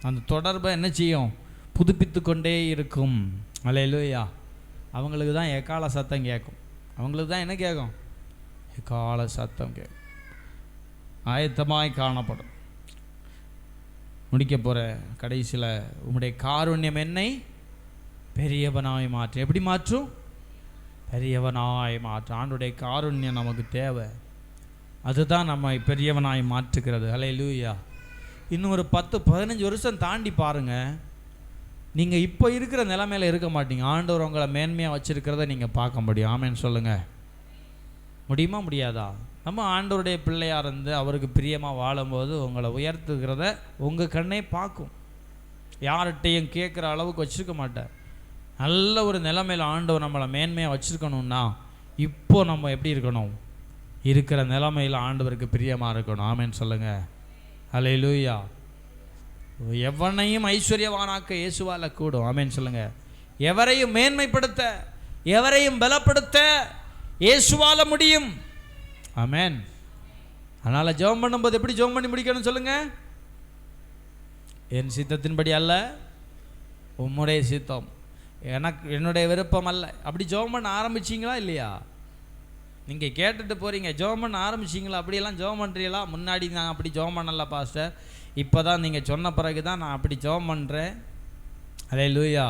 அந்த தொடர்பை என்ன செய்யும்? புதுப்பித்து கொண்டே இருக்கும். அல்லேலூயா. அவங்களுக்கு தான் எக்கால சத்தம் கேட்கும். அவங்களுக்கு தான் என்ன கேட்கும்? எக்கால சத்தம் கேட்கும். ஆயத்தமாய் காணப்படும். முடிக்க போகிற கடைசியில், உம்முடைய காருண்யம் என்னை பெரியவனாய் மாற்றும். எப்படி மாற்றும்? பெரியவனாய் மாற்றும். ஆண்டுடைய காருண்யம் நமக்கு தேவை. அதுதான் நம்மை பெரியவனாய் மாற்றுகிறது. அல்லேலூயா. இன்னும் ஒரு 10-15 வருஷம் தாண்டி பாருங்கள், நீங்கள் இப்போ இருக்கிற நிலைமையில் இருக்க மாட்டீங்க. ஆண்டவர் உங்களை மேன்மையாக வச்சுருக்கிறத நீங்கள் பார்க்க முடியும். ஆமேன்னு சொல்லுங்கள். முடியுமா? முடியாதா? நம்ம ஆண்டவருடைய பிள்ளையாக இருந்து அவருக்கு பிரியமாக வாழும்போது உங்களை உயர்த்துகிறத உங்கள் கண்ணே பார்க்கும். யார்கிட்டையும் கேட்குற அளவுக்கு வச்சுருக்க மாட்டார். நல்ல ஒரு நிலைமையில் ஆண்டவர் நம்மளை மேன்மையாக வச்சுருக்கணுன்னா இப்போ நம்ம எப்படி இருக்கணும்? இருக்கிற நிலைமையில் ஆண்டவருக்கு பிரியமாக இருக்கணும். ஆமேன்னு சொல்லுங்கள். அல்லேலூயா. எவனையும் ஐஸ்வர்யவானாக்க இயேசுவால் கூடும். ஆமேன்னு சொல்லுங்க. எவரையும் மேன்மைப்படுத்த, எவரையும் பலப்படுத்த இயேசுவால முடியும். ஆமேன். அதனால் ஜெபம் பண்ணும்போது எப்படி ஜெபம் பண்ணி முடிக்கணும் சொல்லுங்க? என் சித்தத்தின்படி அல்ல, உம்முடைய சித்தம், என்னுடைய விருப்பம் அல்ல. அப்படி ஜெபம் பண்ண ஆரம்பிச்சிங்களா இல்லையா? நீங்கள் கேட்டுட்டு போகிறீங்க, ஜெபம் பண்ண ஆரம்பிச்சிங்களா? அப்படியெல்லாம் ஜெபம் பண்ணுறீங்களா? முன்னாடி நான் அப்படி ஜெபம் பண்ணல பாஸ்டர், இப்போ தான் நீங்கள் சொன்ன பிறகு தான் நான் அப்படி ஜெபம் பண்ணுறேன். அல்லேலூயா.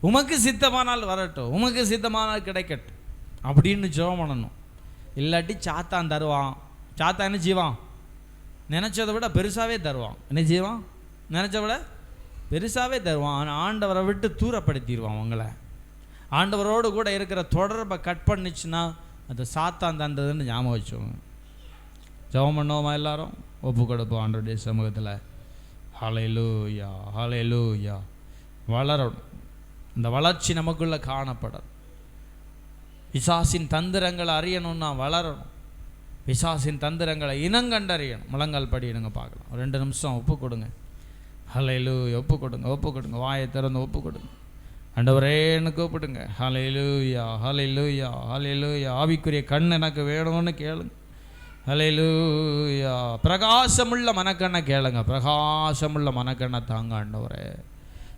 உமக்கு சித்தமானால் வரட்டும், உமக்கு சித்தமானால் கிடைக்கட்டும் அப்படின்னு ஜெபம் பண்ணணும். இல்லாட்டி சாத்தான் தருவான். சாத்தான் என்ன செய்வான்? நினச்சதை விட பெருசாகவே தருவான். என்ன செய்வான்? நினச்சதை விட பெருசாகவே தருவான். ஆனால் ஆண்டவரை விட்டு தூரப்படுத்திடுவான் உங்களை. ஆண்டவரோடு கூட இருக்கிற தொடர்பை கட் பண்ணிச்சுன்னா அது சாத்தான் தந்ததுன்னு ஞாபகம் வச்சோங்க. ஜெபம் பண்ணுவோமா? எல்லாரும் ஒப்பு கொடுப்போம் ஆண்டவருடைய சமூகத்தில். ஹல்லேலூயா, ஹல்லேலூயா. வளரணும். இந்த வளர்ச்சி நமக்குள்ள காணப்படணும். பிசாசின் தந்திரங்களை அறியணும்னா வளரணும். பிசாசின் தந்திரங்களை இனங்கண்டறியணும். முழங்கால் படியிடுங்க பார்க்கலாம். 2 நிமிஷம் ஒப்பு கொடுங்க. ஹல்லேலூயா. ஒப்பு கொடுங்க, ஒப்பு கொடுங்க. வாயை திறந்து ஒப்பு கொடுங்க. ஆண்டவரே எனக்கு கூப்பிடுங்க. ஹல்லேலூயா, ஹல்லேலூயா, ஹல்லேலூயா. ஆவிக்குரிய கண் எனக்கு வேணும்னு கேளுங்க. ஹல்லேலூயா. பிரகாசமுள்ள மனக்கண்ணை கேளுங்க. பிரகாசமுள்ள மனக்கண்ணை தாங்க ஆண்டவரே.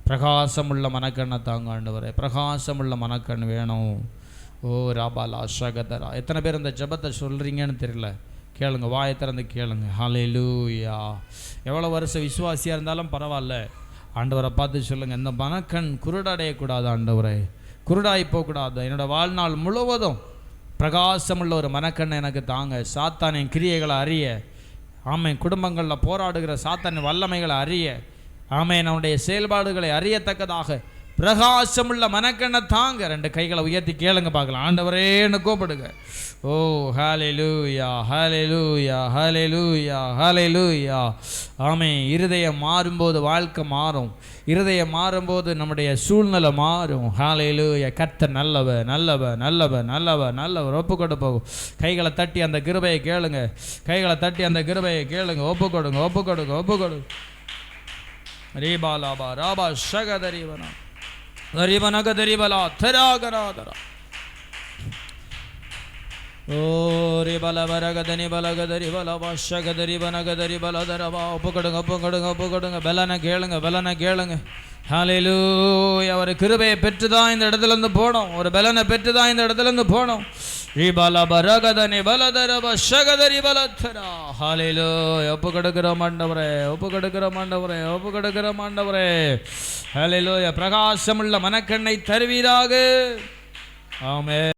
பிரகாசமுள்ள மனக்கண்ணை தாங்க ஆண்டவரே. பிரகாசமுள்ள மனக்கண் வேணும். ஓ ராபாலா ஷகதரா. எத்தனை பேர் இந்த ஜெபத்தை சொல்கிறீங்கன்னு தெரியல. கேளுங்க, வாயை திறந்து கேளுங்க. ஹல்லேலூயா. எவ்வளோ வருஷம் விசுவாசியாக இருந்தாலும் பரவாயில்ல, ஆண்டவரை பார்த்து சொல்லுங்கள், இந்த மனக்கண் குருடடையக்கூடாது ஆண்டவரே, குருடாகி போகக்கூடாது. என்னோடய வாழ்நாள் முழுவதும் பிரகாசமுள்ள ஒரு மனக்கண்ணை எனக்கு தாங்க. சாத்தானின் கிரியைகளை அறிய, ஆமென், குடும்பங்களில் போராடுகிற சாத்தானின் வல்லமைகளை அறிய, ஆமென், அவனுடைய செயல்பாடுகளை அறியத்தக்கதாக பிரகாசமுள்ள மனக்கண்ணை தாங்க. 2 கைகளை உயர்த்தி கேளுங்க பார்க்கலாம். ஆண்டவரேன்னு கூப்பிடுங்க. ஓ ஹல்லேலூயா, ஹல்லேலூயா, ஹல்லேலூயா, ஹல்லேலூயா. ஆமென். இருதயம் மாறும்போது வாழ்க்கை மாறும். இருதயம் மாறும்போது நம்முடைய சூழ்நிலை மாறும். ஹல்லேலூயா. கர்த்தர் நல்லவர், நல்லவர், நல்லவர், நல்லவர், நல்லவர். ஒப்பு கொடு போகும். கைகளை தட்டி அந்த கிருபையை கேளுங்க. கைகளை தட்டி அந்த கிருபையை கேளுங்க. ஒப்பு கொடுங்க, ஒப்பு கொடுங்க, ஒப்பு கொடுங்க. ரீபாலாபா ராபா ஷகதரிவனா தரிபனகதரிபலா தராகராதரா. ஓ ரிபலவரகதனி பலகதரிபலவா ஷகதரிபனகதரிபலதரவா. ஒப்பு கொடுங்க, ஒப்பு கொடுங்க, ஒப்பு கொடுங்க. பலனை கேளுங்க, பலனை கேளுங்க. ஹல்லேலூயா. ஒரு கிருபையை பெற்று தான் இந்த இடத்துலேருந்து போனோம். ஒரு பலனை பெற்று தான் இந்த இடத்துலேருந்து போனோம். ரிபலபரகதனி பலதரவ ஷகதரி பலதரா. ஹல்லேலூயா. ஒப்பு கொடுக்கிறோம் ஆண்டவரே, ஒப்பு கொடுக்கிறோம் ஆண்டவரே, ஒப்பு கொடுக்கிறோம் ஆண்டவரே. ஹல்லேலூயா. பிரகாசமுள்ள மனக்கண்ணை தருவீராக. ஆமென்.